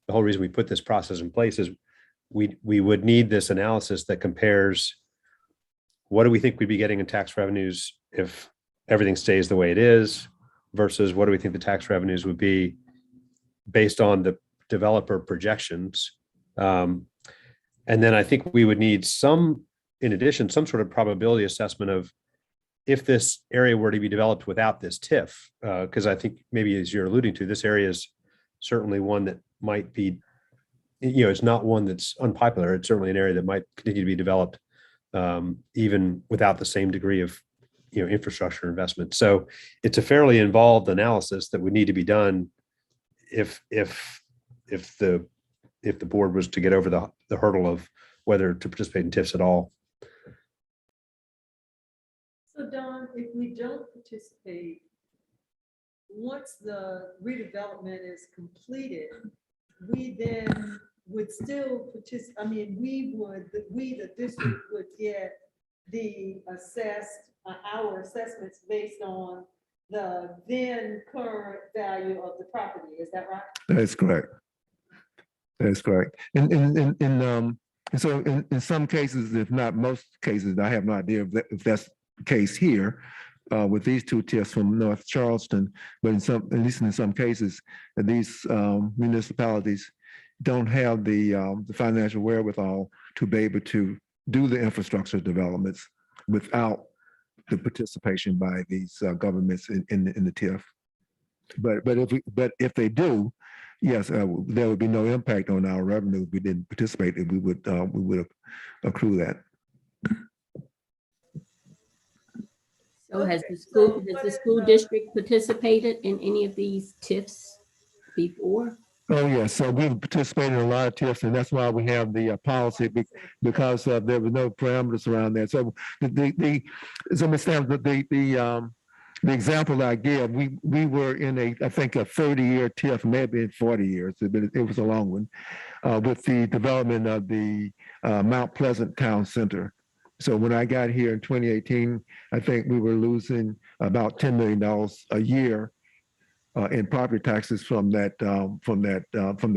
the whole reason we put this process in place is we would need this analysis that compares what do we think we'd be getting in tax revenues if everything stays the way it is versus what do we think the tax revenues would be based on the developer projections. And then I think we would need in addition, some sort of probability assessment of if this area were to be developed without this TIF, because I think maybe as you're alluding to, this area is certainly one that might be, it's not one that's unpopular. It's certainly an area that might continue to be developed even without the same degree of infrastructure investment. So it's a fairly involved analysis that would need to be done if the board was to get over the hurdle of whether to participate in TIFs at all. So Don, if we don't participate, once the redevelopment is completed, we then would still participate. I mean, the district would get our assessments based on the then current value of the property. Is that right? That is correct. That is correct. So in some cases, if not most cases, I have no idea if that's the case here with these two TIFs from North Charleston, but at least in some cases, these municipalities don't have the financial wherewithal to be able to do the infrastructure developments without the participation by these governments in the TIF. But if they do, yes, there would be no impact on our revenue if we didn't participate. If we would accrue that. So has the school district participated in any of these TIFs before? Oh, yes. So we've participated in a lot of TIFs, and that's why we have the policy because there were no parameters around that. So the example that I give, we were in I think a 30-year TIF, maybe 40 years, but it was a long one, with the development of the Mount Pleasant Town Center. So when I got here in 2018, I think we were losing about $10 million a year in property taxes from the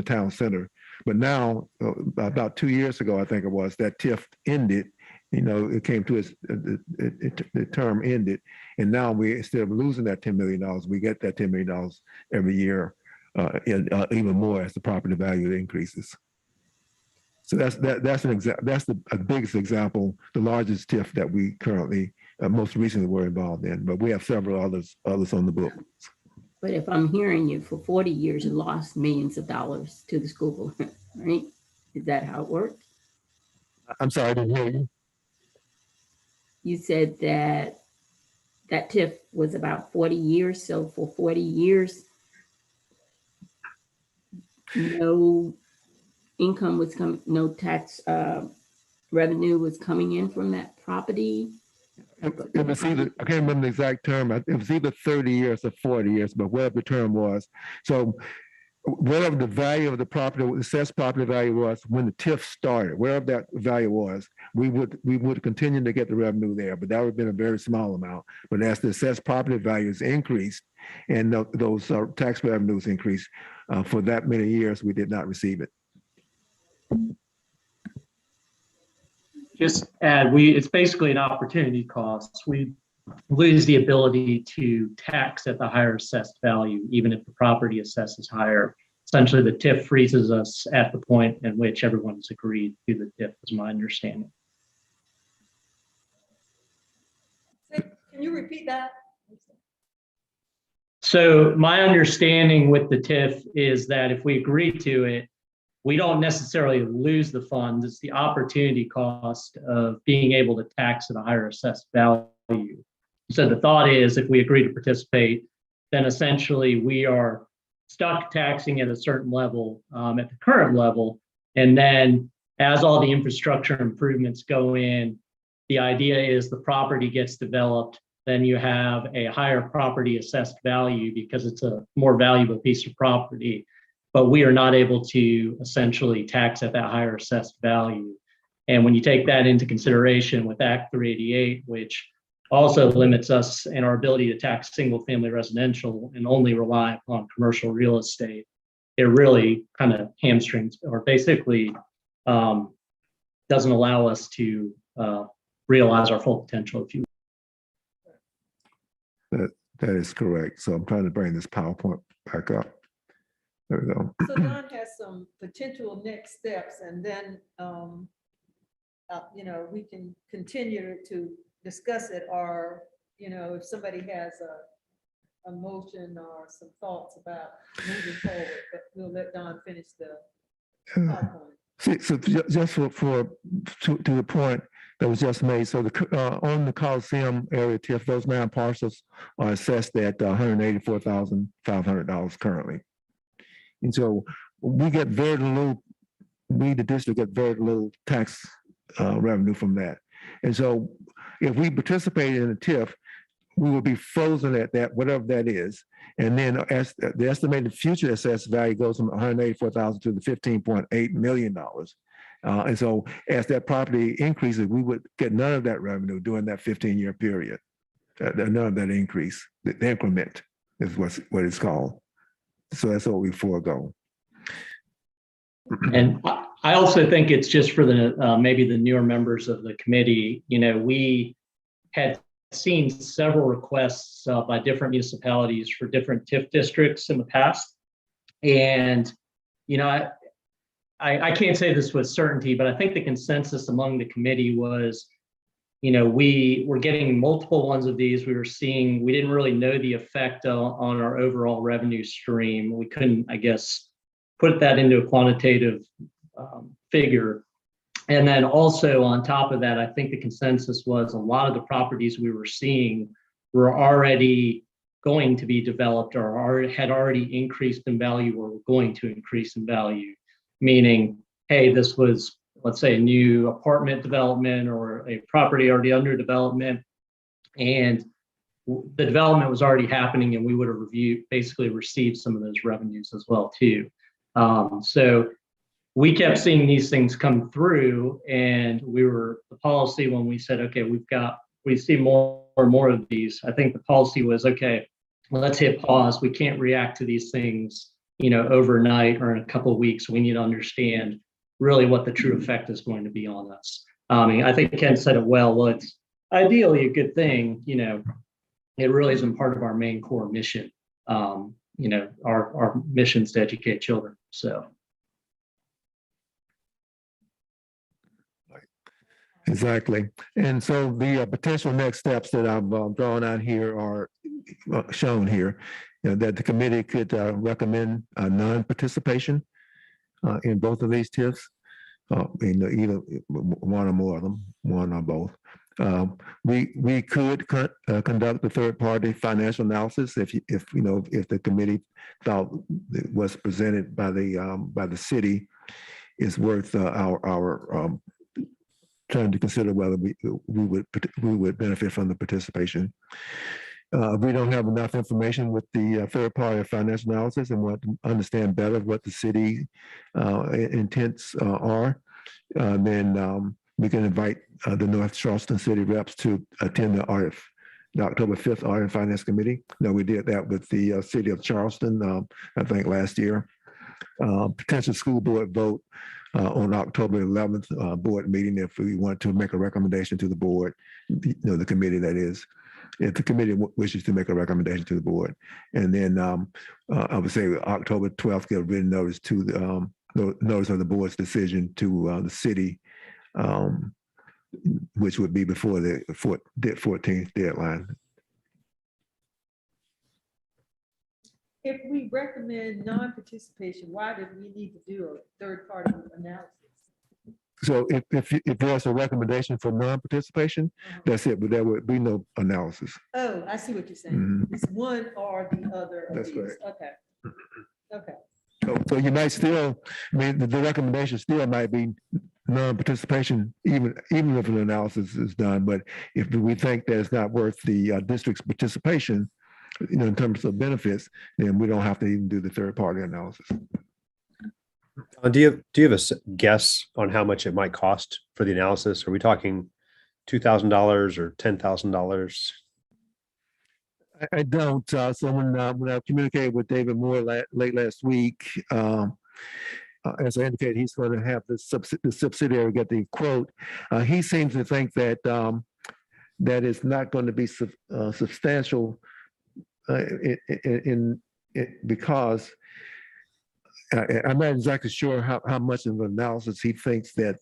town center. But now, about 2 years ago, I think it was, that TIF ended. It came to the term ended, and now instead of losing that $10 million, we get that $10 million every year, even more as the property value increases. So that's the biggest example, the largest TIF that we currently, most recently were involved in. But we have several others on the book. But if I'm hearing you, for 40 years, you lost millions of dollars to the school board, right? Is that how it worked? I'm sorry, I didn't hear you. You said that TIF was about 40 years. So for 40 years, no income was coming, no tax revenue was coming in from that property. It was either, I can't remember the exact term. It was either 30 years or 40 years, but whatever the term was. So whatever the value of the property, the assessed property value was when the TIF started, wherever that value was, we would continue to get the revenue there, but that would have been a very small amount. But as the assessed property values increased and those tax revenues increased, for that many years, we did not receive it. Just add, it's basically an opportunity cost. We lose the ability to tax at the higher assessed value, even if the property assesses higher. Essentially, the TIF freezes us at the point in which everyone's agreed to the TIF, is my understanding. Can you repeat that? So my understanding with the TIF is that if we agree to it, we don't necessarily lose the funds. It's the opportunity cost of being able to tax at a higher assessed value. So the thought is, if we agree to participate, then essentially we are stuck taxing at a certain level, at the current level. And then as all the infrastructure improvements go in, the idea is the property gets developed, then you have a higher property assessed value because it's a more valuable piece of property. but we are not able to essentially tax at that higher assessed value. And when you take that into consideration with Act 388, which also limits us in our ability to tax single family residential and only rely upon commercial real estate, it really kind of hamstrings or basically doesn't allow us to realize our full potential, if you will. That is correct. So I'm trying to bring this PowerPoint back up. There we go. So Don has some potential next steps, and then, we can continue to discuss it, or, if somebody has a motion or some thoughts about moving forward, but we'll let Don finish the PowerPoint. So just to the point that was just made, so on the Coliseum area TIF, those 9 parcels are assessed at $184,500 currently. And so we get very little, we, the district, get very little tax revenue from that. And so if we participate in a TIF, we will be frozen at that, whatever that is. And then as the estimated future assessed value goes from 184,000 to the $15.8 million. And so as that property increases, we would get none of that revenue during that 15-year period. None of that increase. The increment is what it's called. So that's what we forego. And I also think it's just for the maybe the newer members of the committee. We had seen several requests by different municipalities for different TIF districts in the past. And, I can't say this with certainty, but I think the consensus among the committee was, we were getting multiple ones of these. We didn't really know the effect on our overall revenue stream. We couldn't, I guess, put that into a quantitative figure. And then also on top of that, I think the consensus was a lot of the properties we were seeing were already going to be developed or had already increased in value or were going to increase in value, meaning, hey, this was, let's say, a new apartment development or a property already under development, and the development was already happening, and we would have basically received some of those revenues as well too. So we kept seeing these things come through, and the policy when we said, okay, we see more and more of these. I think the policy was, okay, well, let's hit pause. We can't react to these things, overnight or in a couple of weeks. We need to understand really what the true effect is going to be on us. I think Ken said it well. Well, it's ideally a good thing. It really isn't part of our main core mission. Our mission is to educate children. So. Exactly. And so the potential next steps that I've drawn out here are shown here, that the committee could recommend non-participation in both of these TIFs, in either one or more of them, one or both. We could conduct a third-party financial analysis if the committee thought it was presented by the city is worth our trying to consider whether we would benefit from the participation. We don't have enough information with the third-party financial analysis and want to understand better what the city intents are. Then we can invite the North Charleston City reps to attend the October 5th Audit and Finance Committee. Now, we did that with the city of Charleston, I think last year. Potential school board vote on October 11th board meeting if we want to make a recommendation to the board, the committee that is, if the committee wishes to make a recommendation to the board. And then I would say October 12th, give written notice to the notice of the board's decision to the city, which would be before the 14th deadline. If we recommend non-participation, why did we need to do a third-party analysis? So if there's a recommendation for non-participation, that's it, but there would be no analysis. Oh, I see what you're saying. Mhm. It's one or the other of That's these. correct. Okay. Okay. So you might still, the recommendation still might be non-participation, even if an analysis is done. But if we think that it's not worth the district's participation, in terms of benefits, then we don't have to even do the third-party analysis. Do you have a guess on how much it might cost for the analysis? Are we talking $2,000 or $10,000? I don't. So when I communicated with David Moore late last week, as I indicated, he's going to have the subsidiary get the quote. He seems to think that that is not going to be substantial because I'm not exactly sure how much of an analysis he thinks that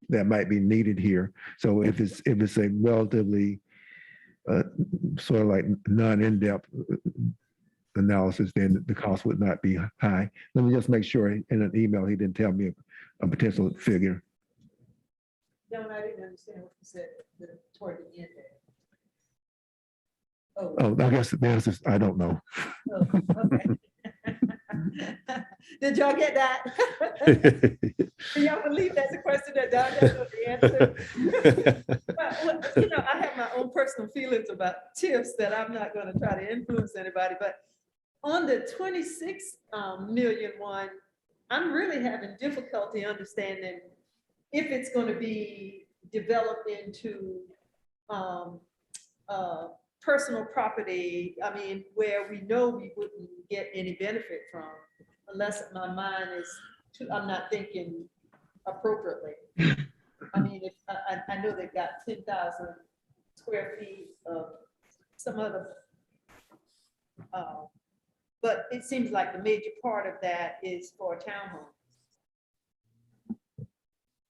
that might be needed here. So if it's a relatively sort of like non-in-depth analysis, then the cost would not be high. Let me just make sure in an email he didn't tell me a potential figure. No, I didn't understand what you said toward the end there. Oh, I guess the answer is I don't know. Oh, okay. Did y'all get that? Can y'all believe that's a question that Don doesn't know the answer? Well, you know, I have my own personal feelings about TIFs that I'm not going to try to influence anybody, but on the 26 million one, I'm really having difficulty understanding if it's going to be developed into personal property. I mean, where we know we wouldn't get any benefit from, unless my mind is too, I'm not thinking appropriately. I mean, if I know they've got 10,000 square feet of some other, but it seems like the major part of that is for townhomes.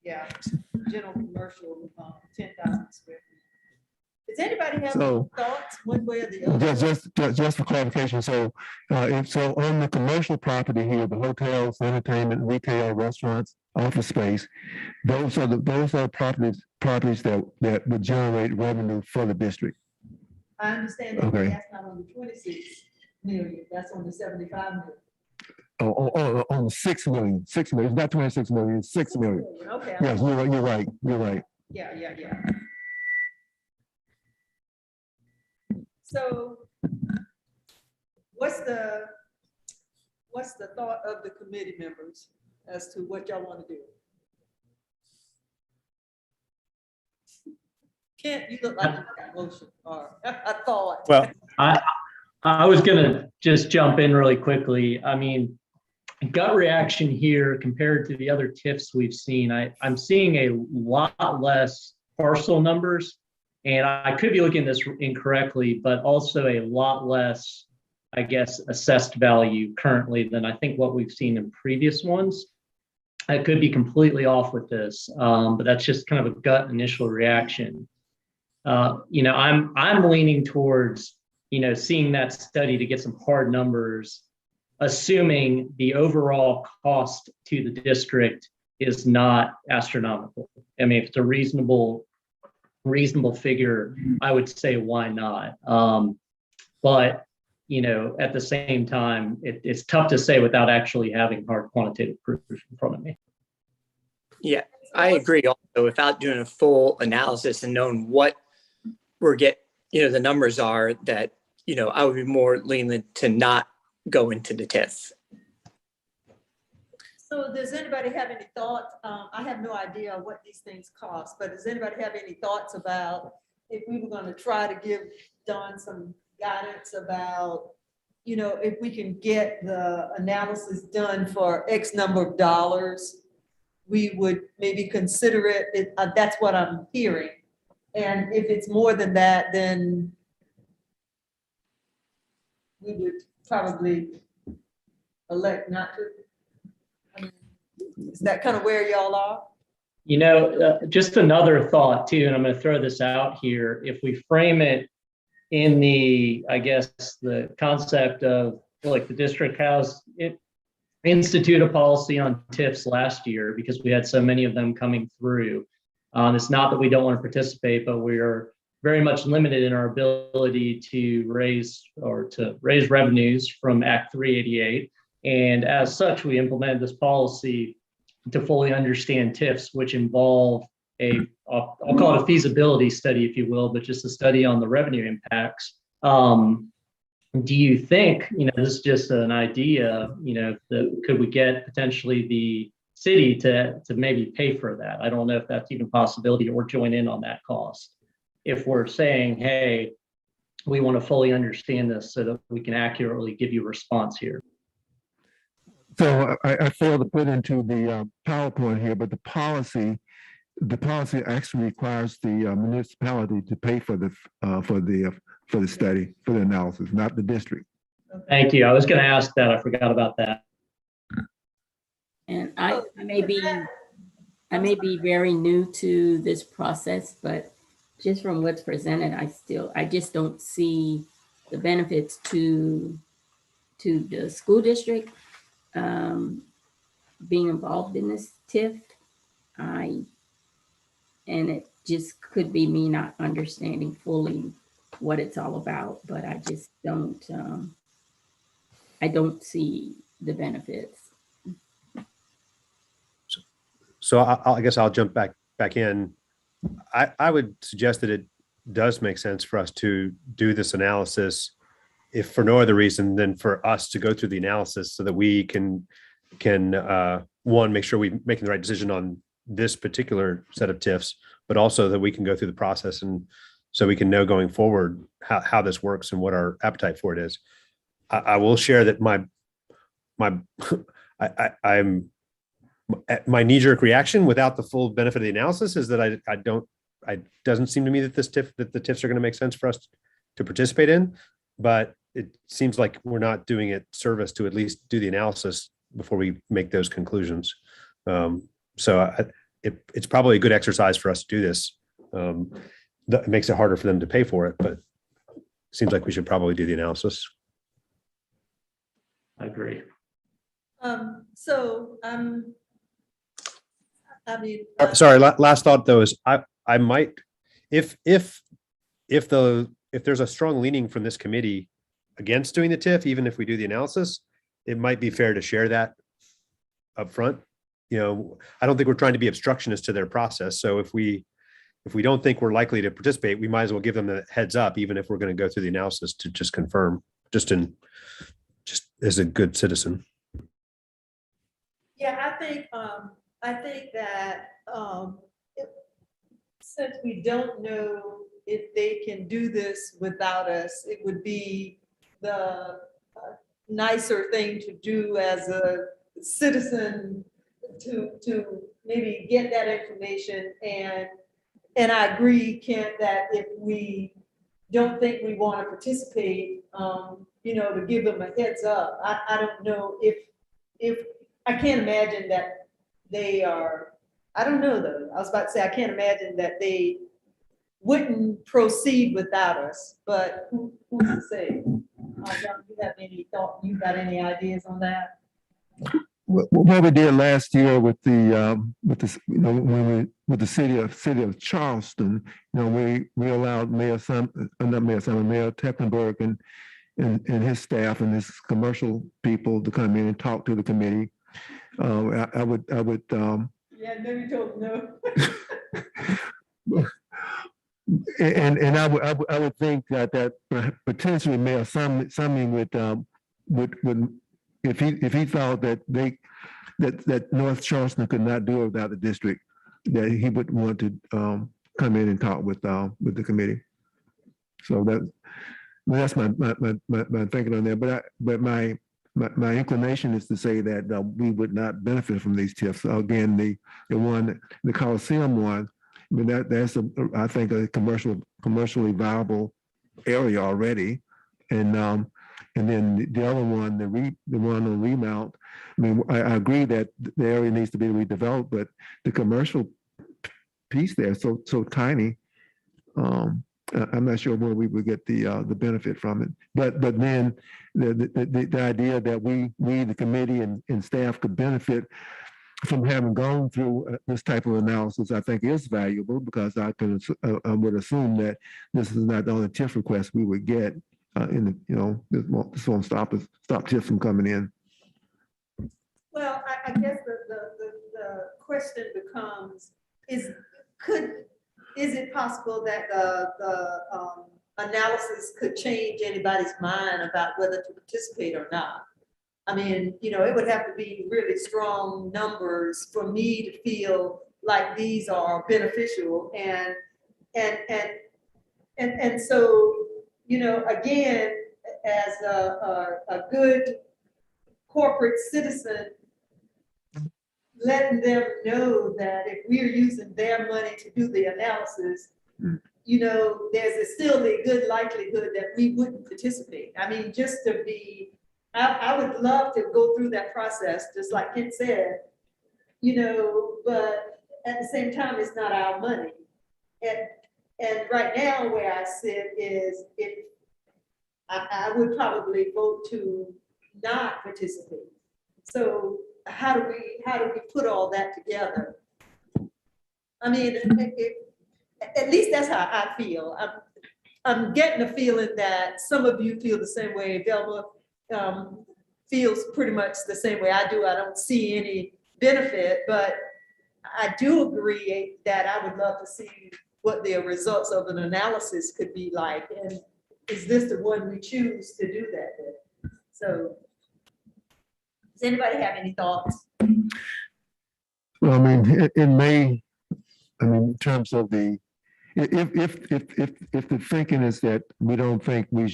Yeah, general commercial, 10,000 square feet. Does anybody have any thoughts one way or the other? Just for clarification, so on the commercial property here, the hotels, entertainment, retail, restaurants, office space, those are properties that would generate revenue for the district. I understand that, Okay. but that's not on the 26 million, that's on the 75 million. On 6 million, it's not 26 million, it's 6 million. Okay. Yes, you're right. Yeah. So what's the thought of the committee members as to what y'all want to do? Kent, you look like you got motion or a thought. Well, I was gonna just jump in really quickly. I mean, gut reaction here compared to the other TIFs we've seen, I'm seeing a lot less parcel numbers, and I could be looking at this incorrectly, but also a lot less, I guess, assessed value currently than I think what we've seen in previous ones. I could be completely off with this, but that's just kind of a gut initial reaction. You know, I'm leaning towards, you know, seeing that study to get some hard numbers, assuming the overall cost to the district is not astronomical. I mean, if it's a reasonable figure, I would say why not? But you know, at the same time, it's tough to say without actually having hard quantitative proof in front of me. Yeah, I agree. Also, without doing a full analysis and knowing what the numbers are, that, you know, I would be more lenient to not go into the TIF. So does anybody have any thoughts? I have no idea what these things cost, but does anybody have any thoughts about if we were going to try to give Don some guidance about, you know, if we can get the analysis done for X number of dollars, we would maybe consider it. That's what I'm hearing. And if it's more than that, then we would probably elect not to. I mean, is that kind of where y'all are? You know, just another thought too, and I'm going to throw this out here. If we frame it in the, I guess, the concept of like the district has it institute a policy on TIFs last year because we had so many of them coming through. It's not that we don't want to participate, but we are very much limited in our ability to raise revenues from Act 388. And as such, we implemented this policy to fully understand TIFs, which involve I'll call it a feasibility study, if you will, but just a study on the revenue impacts. Do you think, you know, this is just an idea, you know, could we get potentially the city to maybe pay for that. I don't know if that's even a possibility or join in on that cost. If we're saying, hey, we want to fully understand this so that we can accurately give you a response here. So I failed to put into the PowerPoint here, but the policy actually requires the municipality to pay for the study, for the analysis, not the district. Thank you. I was going to ask that. I forgot about that. And I may be very new to this process, but just from what's presented, I just don't see the benefits to the school district being involved in this TIF. And it just could be me not understanding fully what it's all about, but I just don't, I don't see the benefits. So I guess I'll jump back in. I would suggest that it does make sense for us to do this analysis, if for no other reason than for us to go through the analysis so that we can one, make sure we're making the right decision on this particular set of TIFs, but also that we can go through the process and so we can know going forward how this works and what our appetite for it is. I will share that my knee-jerk reaction without the full benefit of the analysis is that it doesn't seem to me that the TIFs are going to make sense for us to participate in, but it seems like we're not doing it service to at least do the analysis before we make those conclusions. So it's probably a good exercise for us to do this. It makes it harder for them to pay for it, but it seems like we should probably do the analysis. I agree. Sorry, last thought though is I might, if there's a strong leaning from this committee against doing the TIF, even if we do the analysis, it might be fair to share that up front. You know, I don't think we're trying to be obstructionist to their process. So if we don't think we're likely to participate, we might as well give them the heads up, even if we're going to go through the analysis, to just confirm, just as a good citizen. Yeah, I think that since we don't know if they can do this without us, it would be the nicer thing to do as a citizen to maybe get that information. And I agree, Kent, that if we don't think we want to participate, to give them a heads up. I don't know if I can't imagine that they are, I don't know though. I was about to say, I can't imagine that they wouldn't proceed without us, but who's to say? John, you have any thought, you got any ideas on that? What we did last year with the city of Charleston, we allowed Mayor Teppenberg and his staff and his commercial people to come in and talk to the committee. I would. Yeah, no, you told no. And I would think that potentially Mayor Summing would if he thought that North Charleston could not do it without the district, that he would want to come in and talk with the committee. So that's my thinking on there. But my inclination is to say that we would not benefit from these TIFs. Again, the Coliseum one, I mean that's I think a commercially viable area already, and then the other one, the one on Remount. I mean, I agree that the area needs to be redeveloped, but the commercial piece there is so tiny. I'm not sure where we would get the benefit from it. But then the idea that we the committee and staff could benefit from having gone through this type of analysis, I think is valuable, because I would assume that this is not the only TIF request we would get. This won't stop TIF from coming in. Well, I guess the question becomes, is it possible that the analysis could change anybody's mind about whether to participate or not? I mean, you know, it would have to be really strong numbers for me to feel like these are beneficial. And so, you know, again, as a good corporate citizen, letting them know that if we're using their money to do the analysis, you know, there's still a good likelihood that we wouldn't participate. I mean, just to be, I would love to go through that process, just like Kent said, you know, but at the same time, it's not our money. And right now, where I sit is, if I would probably vote to not participate. So how do we put all that together? I mean, at least that's how I feel. I'm getting a feeling that some of you feel the same way. Velma feels pretty much the same way I do. I don't see any benefit, but I do agree that I would love to see what the results of an analysis could be like. And is this the one we choose to do that with? So does anybody have any thoughts? Well, I mean, it may, I mean, in terms of the, if the thinking is that we don't think we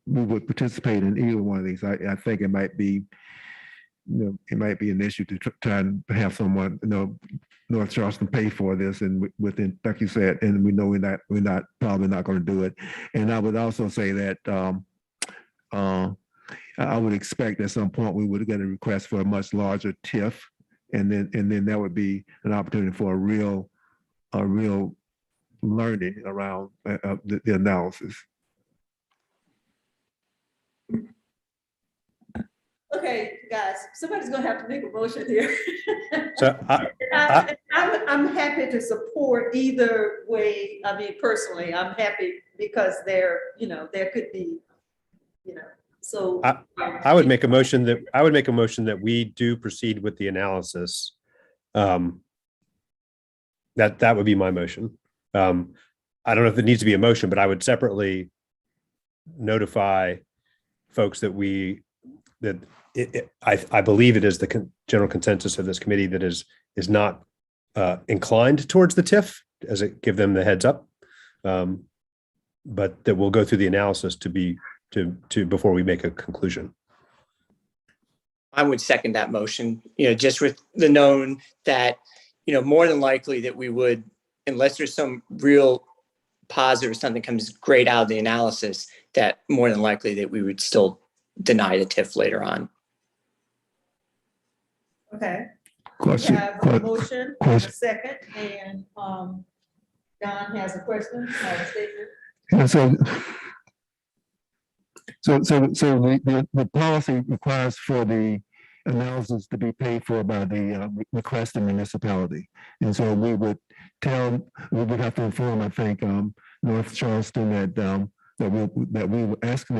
would participate in either one of these, I think it might be, you know, it might be an issue to try and have someone, you know, North Charleston pay for this, and within, like you said, and we know we're not probably not going to do it. And I would also say that I would expect at some point we would get a request for a much larger TIF, and then that would be an opportunity for a real learning around the analysis. Okay, guys, somebody's gonna have to make a motion here. So I'm happy to support either way. I mean, personally, I'm happy because there could be, you know, so. I would make a motion that we do proceed with the analysis. That would be my motion. I don't know if it needs to be a motion, but I would separately notify folks that I believe it is the general consensus of this committee that is not inclined towards the TIF, as it give them the heads up, but that we'll go through the analysis before we make a conclusion. I would second that motion, you know, just with the known that, you know, more than likely that we would, unless there's some real positive or something comes great out of the analysis, that more than likely that we would still deny the TIF later on. Okay. Question. We have a motion, a second, and Don has a question or a statement. Yeah, so the policy requires for the analysis to be paid for by the requesting municipality. And so we would have to inform, I think, North Charleston that we're asking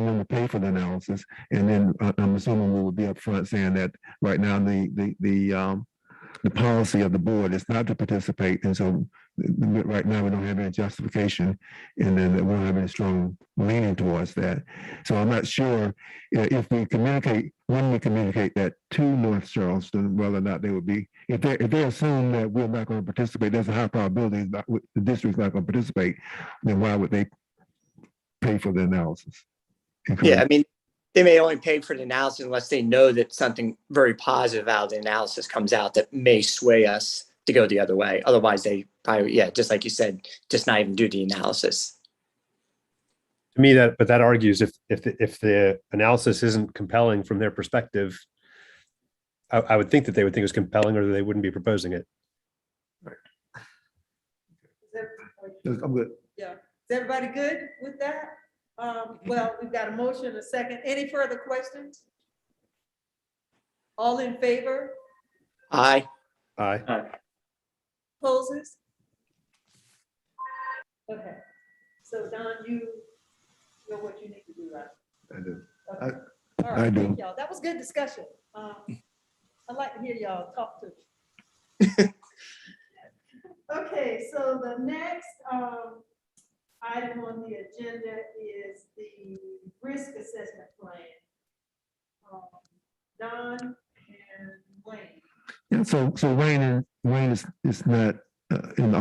them to pay for the analysis. And then I'm assuming we would be upfront saying that right now the policy of the board is not to participate. And so right now we don't have any justification, and then we don't have any strong leaning towards that. So I'm not sure if we communicate, when we communicate that to North Charleston, whether or not they would be, if they assume that we're not going to participate, there's a high probability that the district's not going to participate, then why would they pay for the analysis? Yeah, I mean, they may only pay for the analysis unless they know that something very positive out of the analysis comes out that may sway us to go the other way. Otherwise, they probably, yeah, just like you said, just not even do the analysis. To me, that argues if the analysis isn't compelling from their perspective, I would think that they would think it was compelling, or they wouldn't be proposing it. Right. I'm good. Yeah. Is everybody good with that? Well, we've got a motion, a second. Any further questions? All in favor? Aye. Aye. Opposes? Okay. So Don, you know what you need to do, right? I do. Okay. All I right, do. thank y'all. That was good discussion. I'd like to hear y'all talk to me. Okay, so the next item on the agenda is the risk assessment plan. Don and Wayne. Yeah, so Wayne is not in the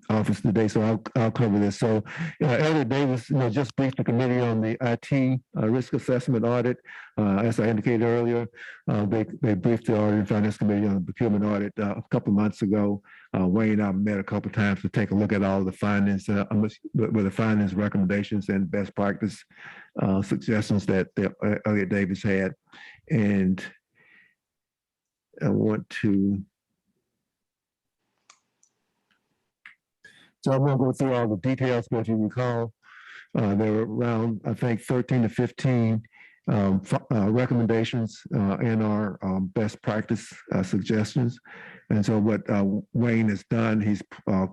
office today, so I'll cover this. So Elliot Davis, just briefed the committee on the IT risk assessment audit. As I indicated earlier, they briefed the Audit and Finance Committee on the procurement audit a couple of months ago. Wayne and I met a couple of times to take a look at all the findings, the findings, recommendations, and best practice suggestions that Elliot Davis had. And I want to. So I won't go through all the details, but if you recall, there were around, I think, 13 to 15 recommendations in our best practice suggestions. And so what Wayne has done, he's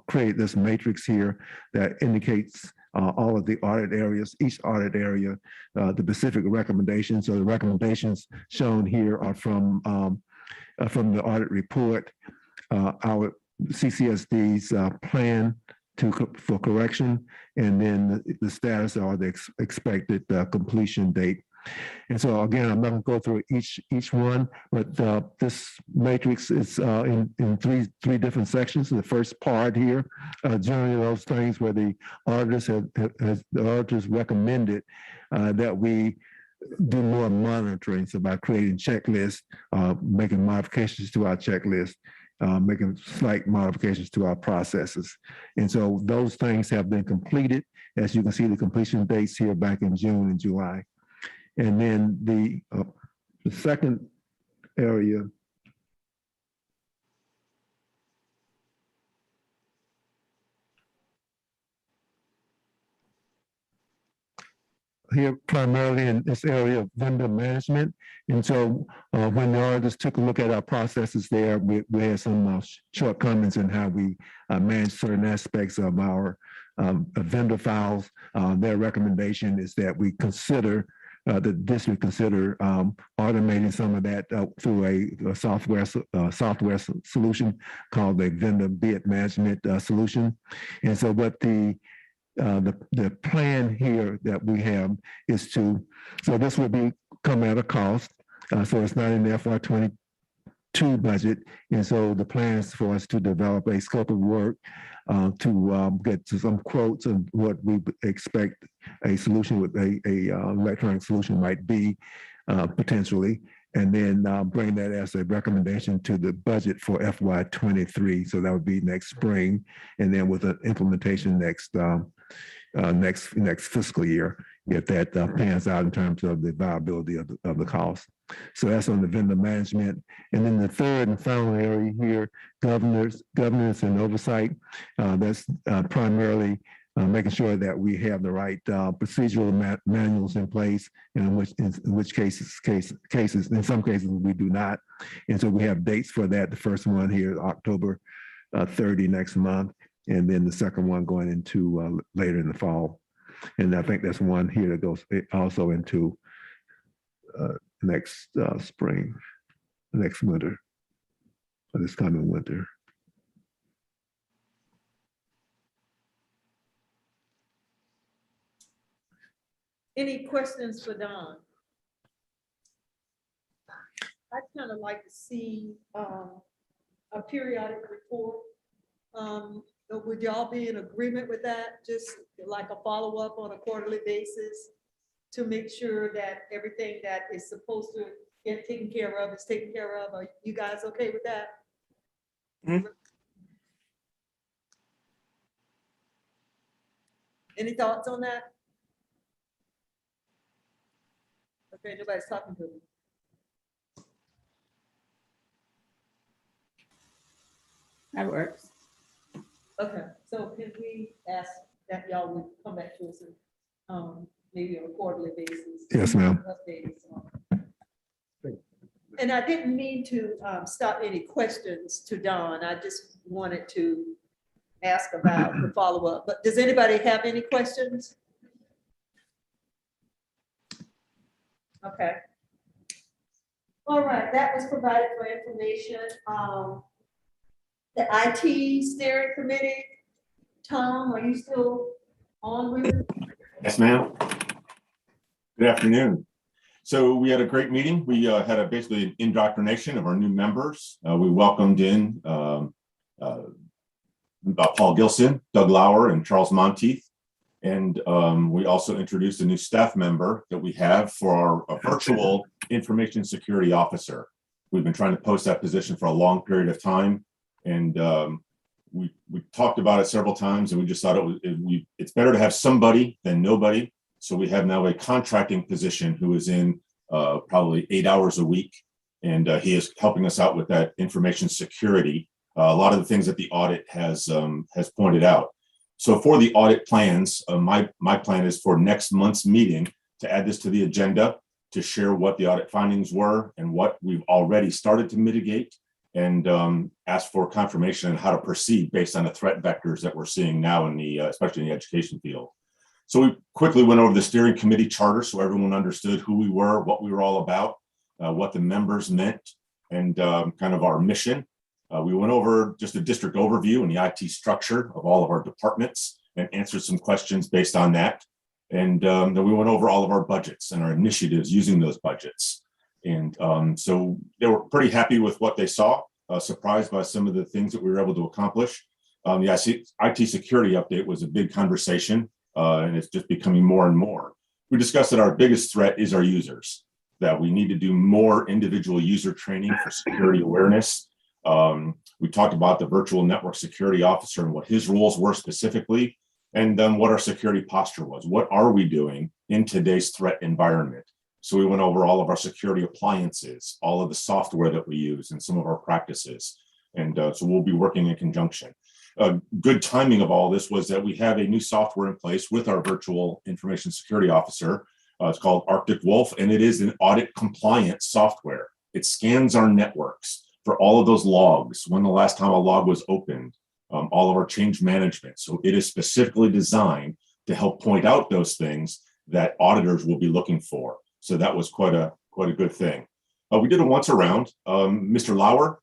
created this matrix here that indicates all of the audit areas, each audit area, the specific recommendations. So the recommendations shown here are from the audit report, our CCSD's plan for correction, and then the status or the expected completion date. And so again, I'm not going to go through each one, but this matrix is in three different sections. The first part here, generally those things where the auditors recommended that we do more monitoring. So by creating checklists, making modifications to our checklist, making slight modifications to our processes. And so those things have been completed. As you can see, the completion dates here back in June and July. And then the second area here primarily in this area of vendor management. And so when the auditors took a look at our processes there, we had some shortcomings in how we manage certain aspects of our vendor files. Their recommendation is that we consider, the district consider automating some of that through a software solution called the vendor bid management solution. And so what the plan here that we have is so this will come at a cost. So it's not in the FY22 budget. And so the plan is for us to develop a scope of work to get to some quotes of what we expect a solution with a electronic solution might be potentially, and then bring that as a recommendation to the budget for FY23. So that would be next spring, and then with an implementation next fiscal year, if that pans out in terms of the viability of the cost. So that's on the vendor management. And then the third and final area here, governance and oversight. That's primarily making sure that we have the right procedural manuals in place, and in which cases, in some cases we do not. And so we have dates for that. The first one here is October 30 next month, and then the second one going into later in the fall. And I think there's one here that goes also into next spring, next winter, or this coming winter. Any questions for Don? I'd kind of like to see a periodic report. Would y'all be in agreement with that? Just like a follow-up on a quarterly basis to make sure that everything that is supposed to get taken care of is taken care of. Are you guys okay with that? Mm-hmm. Any thoughts on that? Okay, nobody's talking to me. That works. Okay, so can we ask that y'all would come back to us maybe on a quarterly basis? Yes, ma'am. And I didn't mean to stop any questions to Don. I just wanted to ask about the follow-up. But does anybody have any questions? Okay. All right, that was provided for information. The IT steering committee, Tom, are you still on with it? Yes, ma'am. Good afternoon. So we had a great meeting. We had basically an indoctrination of our new members. We welcomed in Paul Gilson, Doug Lauer, and Charles Monteith. And we also introduced a new staff member that we have for our virtual information security officer. We've been trying to post that position for a long period of time. And we talked about it several times, and we just thought it's better to have somebody than nobody. So we have now a contracting position who is in probably 8 hours a week. And he is helping us out with that information security. A lot of the things that the audit has pointed out. So for the audit plans, my plan is for next month's meeting to add this to the agenda, to share what the audit findings were and what we've already started to mitigate, and ask for confirmation on how to proceed based on the threat vectors that we're seeing now in the, especially in the education field. So we quickly went over the steering committee charter so everyone understood who we were, what we were all about, what the members meant, and kind of our mission. We went over just a district overview and the IT structure of all of our departments and answered some questions based on that. And then we went over all of our budgets and our initiatives using those budgets. And so they were pretty happy with what they saw, surprised by some of the things that we were able to accomplish. The IT security update was a big conversation, and it's just becoming more and more. We discussed that our biggest threat is our users, that we need to do more individual user training for security awareness. We talked about the virtual network security officer and what his roles were specifically, and then what our security posture was. What are we doing in today's threat environment? So we went over all of our security appliances, all of the software that we use, and some of our practices. And so we'll be working in conjunction. Good timing of all this was that we have a new software in place with our virtual information security officer. It's called Arctic Wolf, and it is an audit compliant software. It scans our networks for all of those logs, when the last time a log was opened, all of our change management. So it is specifically designed to help point out those things that auditors will be looking for. So that was quite a good thing. We did it once around. Mr. Lauer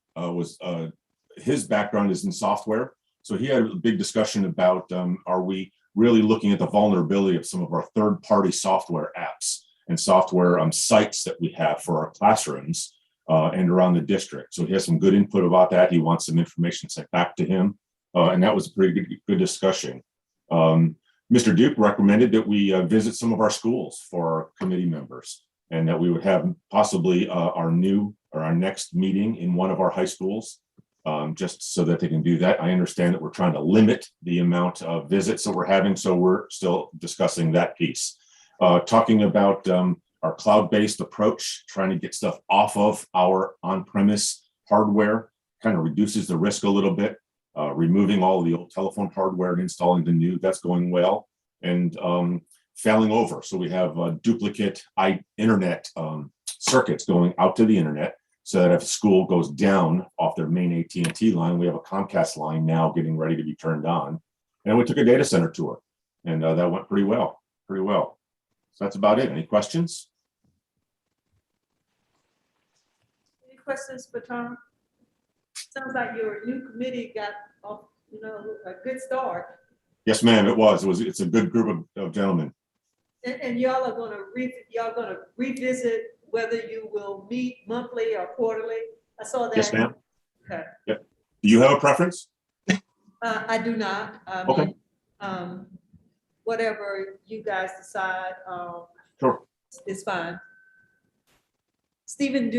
his background is in software. So he had a big discussion about, are we really looking at the vulnerability of some of our third-party software apps and software sites that we have for our classrooms and around the district. So he has some good input about that. He wants some information sent back to him. And that was a pretty good discussion. Mr. Duke recommended that we visit some of our schools for our committee members, and that we would have possibly our next meeting in one of our high schools, just so that they can do that. I understand that we're trying to limit the amount of visits that we're having, so we're still discussing that piece. Talking about our cloud-based approach, trying to get stuff off of our on-premise hardware, kind of reduces the risk a little bit. Removing all of the old telephone hardware and installing the new, that's going well. And failing over. So we have duplicate internet circuits going out to the internet, so that if school goes down off their main AT&T line, we have a Comcast line now getting ready to be turned on. And we took a data center tour, and that went pretty well. So that's about it. Any questions? Any questions for Tom? Sounds like your new committee got off, a good start. Yes, ma'am, it was. It's a good group of gentlemen. And y'all are gonna revisit whether you will meet monthly or quarterly. I saw that. Yes, ma'am. Okay. Yep. Do you have a preference? I do not. Okay. Whatever you guys decide, Sure. it's fine. Stephen,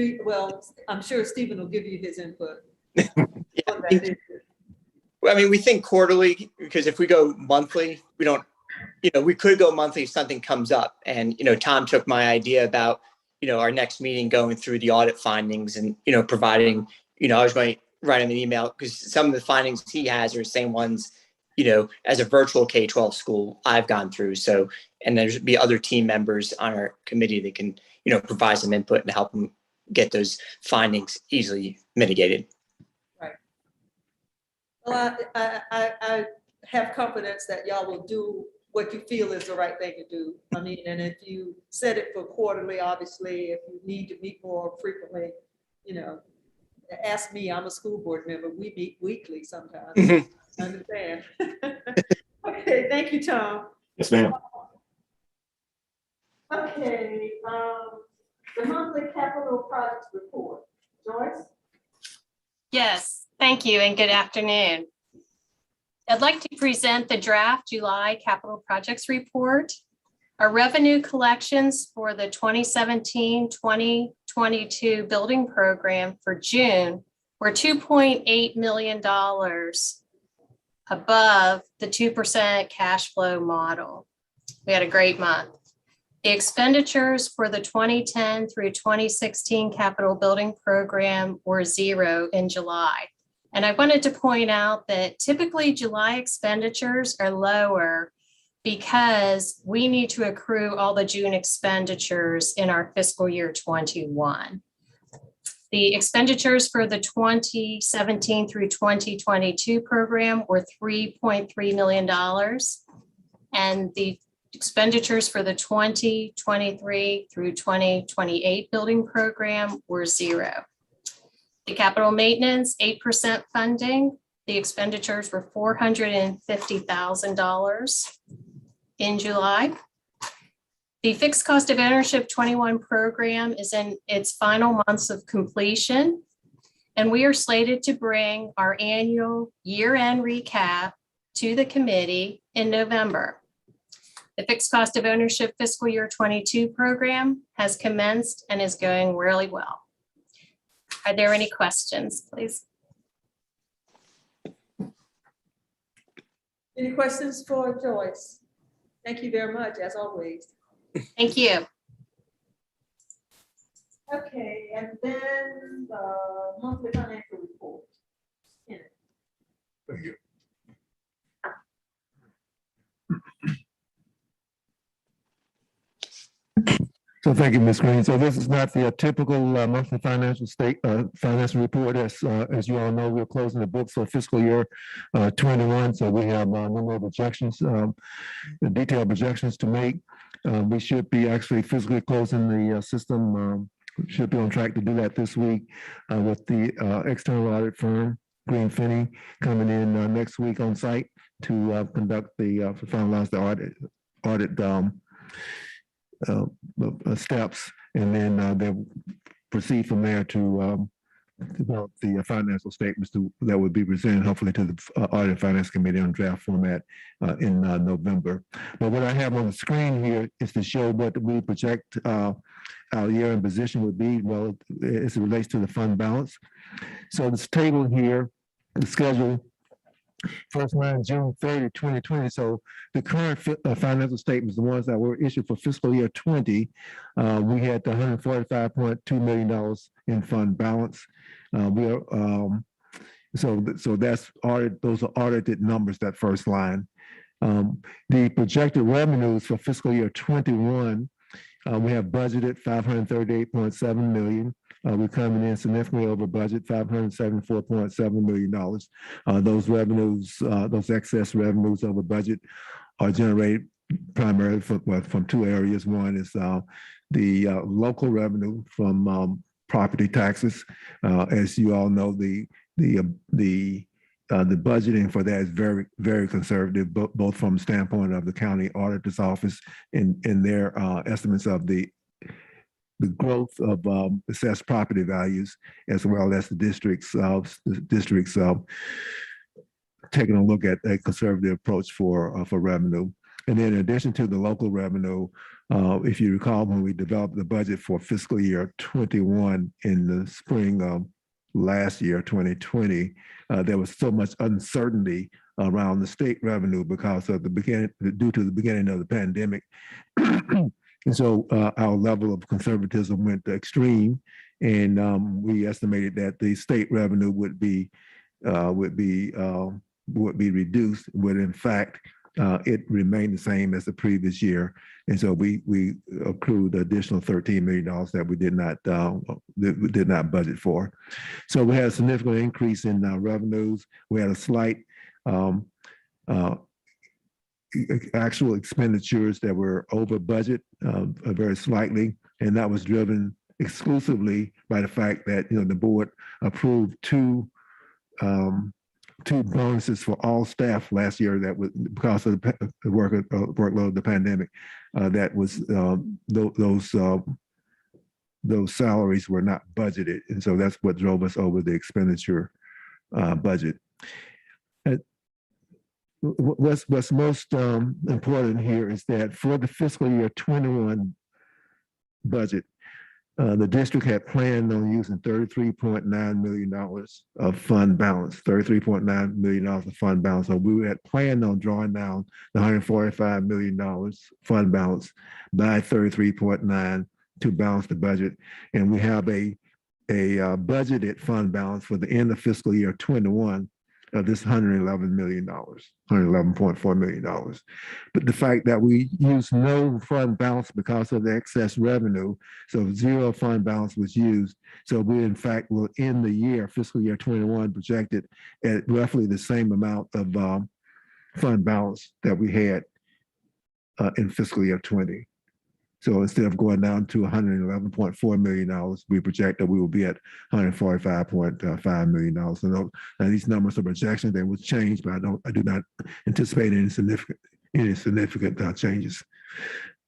I'm sure Stephen will give you his input. I mean, we think quarterly, because if we go monthly, we don't, we could go monthly if something comes up. And, Tom took my idea about, our next meeting going through the audit findings and, providing, I was going to write him an email because some of the findings he has are the same ones, as a virtual K-12 school I've gone through. So, and there's be other team members on our committee that can, provide some input and help them get those findings easily mitigated. Right. Well, I have confidence that y'all will do what you feel is the right thing to do. I mean, and if you set it for quarterly, obviously, if you need to meet more frequently, ask me, I'm a school board member. We meet weekly sometimes. I understand. Okay, thank you, Tom. Yes, ma'am. Okay, the monthly capital projects report. Joyce? Yes, thank you and good afternoon. I'd like to present the draft July capital projects report. Our revenue collections for the 2017-2022 building program for June were $2.8 million above the 2% cash flow model. We had a great month. The expenditures for the 2010 through 2016 capital building program were zero in July. And I wanted to point out that typically July expenditures are lower because we need to accrue all the June expenditures in our fiscal year 21. The expenditures for the 2017 through 2022 program were $3.3 million. And the expenditures for the 2023 through 2028 building program were zero. The capital maintenance, 8% funding. The expenditures were $450,000 in July. The fixed cost of ownership 21 program is in its final months of completion, and we are slated to bring our annual year-end recap to the committee in November. The fixed cost of ownership fiscal year 22 program has commenced and is going really well. Are there any questions, please? Any questions for Joyce? Thank you very much, as always. Thank you. Okay, and then the monthly financial report. Thank you. So thank you, Ms. Green. So this is not the typical monthly financial financial report. As you all know, we're closing the books for fiscal year 21. So we have a number of projections, detailed projections to make. We should be actually physically closing the system. Should be on track to do that this week with the external audit firm, Green Finney, coming in next week on site to conduct the finalize the audit steps, and then they'll proceed from there to develop the financial statements that would be presented hopefully to the Audit and Finance Committee on draft format in November. But what I have on the screen here is to show what we project our year-end position would be, well, as it relates to the fund balance. So this table here, the schedule, first line, June 30, 2020. So the current financial statements, the ones that were issued for fiscal year 20, we had the $145.2 million in fund balance. So that's audit, those are audited numbers, that first line. The projected revenues for fiscal year 21, we have budgeted $538.7 million. We're coming in significantly over budget, $574.7 million. Those revenues, those excess revenues over budget are generated primarily from two areas. One is the local revenue from property taxes. As you all know, the budgeting for that is very, very conservative, both from the standpoint of the county auditor's office in their estimates of the growth of assessed property values, as well as the districts taking a look at a conservative approach for revenue. And then in addition to the local revenue, if you recall, when we developed the budget for fiscal year 21 in the spring of last year, 2020, there was so much uncertainty around the state revenue because of due to the beginning of the pandemic. And so our level of conservatism went to extreme, and we estimated that the state revenue would be reduced, when in fact it remained the same as the previous year. And so we accrued additional $13 million that we did not budget for. So we had a significant increase in revenues. We had a slight actual expenditures that were over budget very slightly, and that was driven exclusively by the fact that the board approved two bonuses for all staff last year that was because of the workload of the pandemic. That was those those salaries were not budgeted. And so that's what drove us over the expenditure budget. What's most important here is that for the fiscal year 21 budget, the district had planned on using $33.9 million of fund balance, $33.9 million of fund balance. So we had planned on drawing down the $145 million fund balance by 33.9 to balance the budget. And we have a budgeted fund balance for the end of fiscal year 21 of this $111 million, $111.4 million. But the fact that we use no fund balance because of the excess revenue, so zero fund balance was used. So we in fact will end the year, fiscal year 21, projected at roughly the same amount of fund balance that we had in fiscal year 20. So instead of going down to $111.4 million, we project that we will be at $145.5 million. So now these numbers are projections; they will change, but I do not anticipate any significant changes.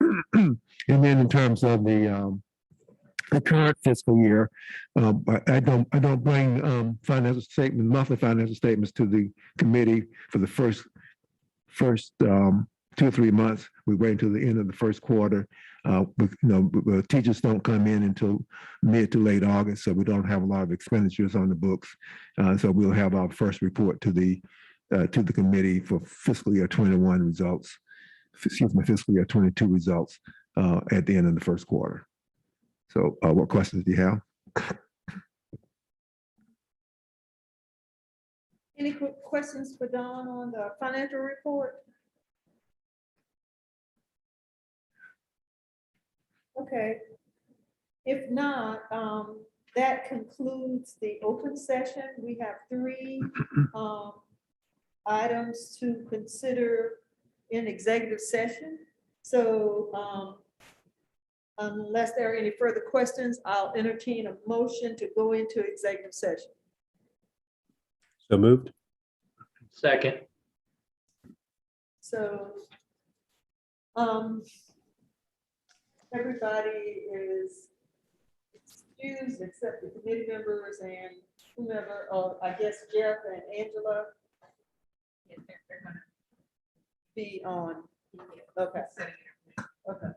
And then in terms of the current fiscal year, I don't bring financial statements, monthly financial statements to the committee for the first 2 or 3 months. We wait until the end of the first quarter. Teachers don't come in until mid to late August, so we don't have a lot of expenditures on the books. So we'll have our first report to the committee for fiscal year 21 results, fiscal year 22 results at the end of the first quarter. So what questions do you have? Any quick questions for Don on the financial report? Okay, if not, that concludes the open session. We have 3 items to consider in executive session. So unless there are any further questions, I'll entertain a motion to go into executive session. So moved. Second. So everybody is excused except the committee members and whomever, I guess Jeff and Angela be on. Okay. Okay.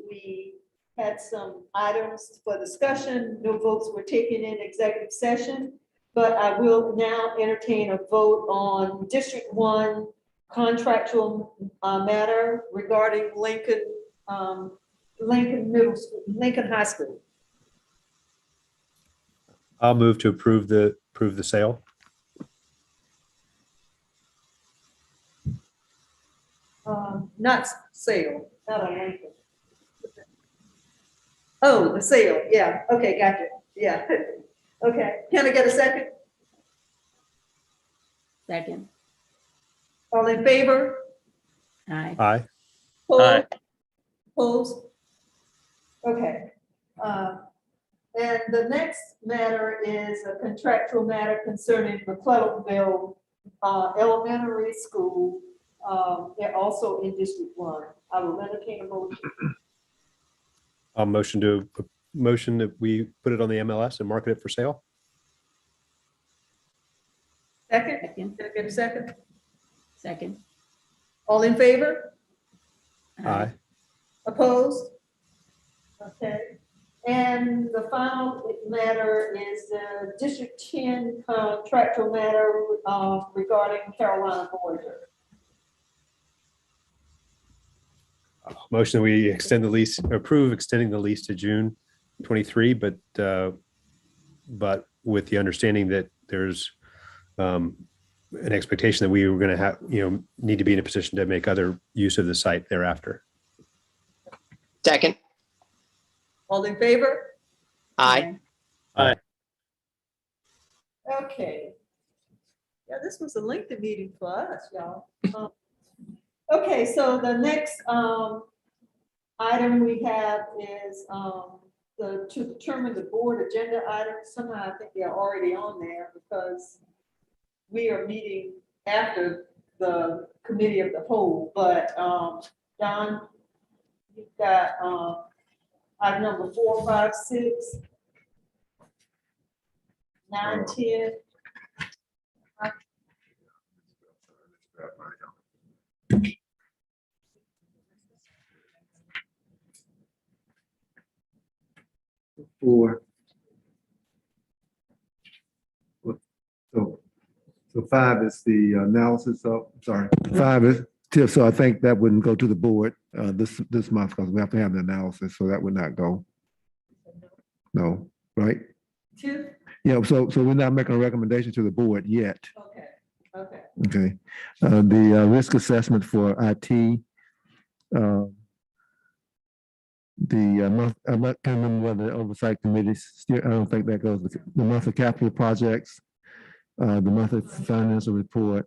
we had some items for discussion. No votes were taken in executive session, but I will now entertain a vote on District 1 contractual matter regarding Lincoln Middle School, Lincoln High School. I'll move to approve the sale. Not sale, not a Lincoln. Oh, the sale, yeah, okay, gotcha, yeah. Okay, can I get a second? Second. All in favor? Aye. Aye. Opposed? Opposed? Okay. And the next matter is a contractual matter concerning McClellanville Elementary School, and also in District 1. I will entertain a motion. I'll motion that we put it on the MLS and market it for sale. Second? Second. Can I get a second? Second. All in favor? Aye. Opposed? Okay. And the final matter is the District 10 contractual matter regarding Carolina Voyager. Motion that we extend the lease, approve extending the lease to June 23, but with the understanding that there's an expectation that we were going to have, need to be in a position to make other use of the site thereafter. Second. All in favor? Aye. Aye. Okay. Yeah, this was a lengthy meeting for us, y'all. Okay, so the next item we have is to determine the board agenda items. Somehow I think they're already on there because we are meeting after the committee of the whole. But John, you've got item number 4, 5, 6, 9, 10. For so 5 is the analysis of, sorry, 5 is TIF, so I think that wouldn't go to the board this month because we have to have the analysis, so that would not go. No, right? TIF? Yeah, so we're not making a recommendation to the board yet. Okay, okay. Okay. The risk assessment for IT, I can't remember whether the oversight committee still, I don't think that goes, the monthly capital projects, the monthly financial report,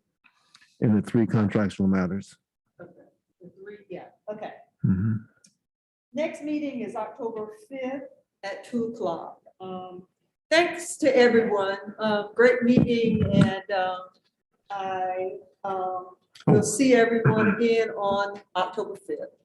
and the 3 contractual matters. Okay. The 3, yeah, okay. Mhm. Next meeting is October 5th at 2 o'clock. Thanks to everyone. Great meeting, and I will see everyone again on October 5th.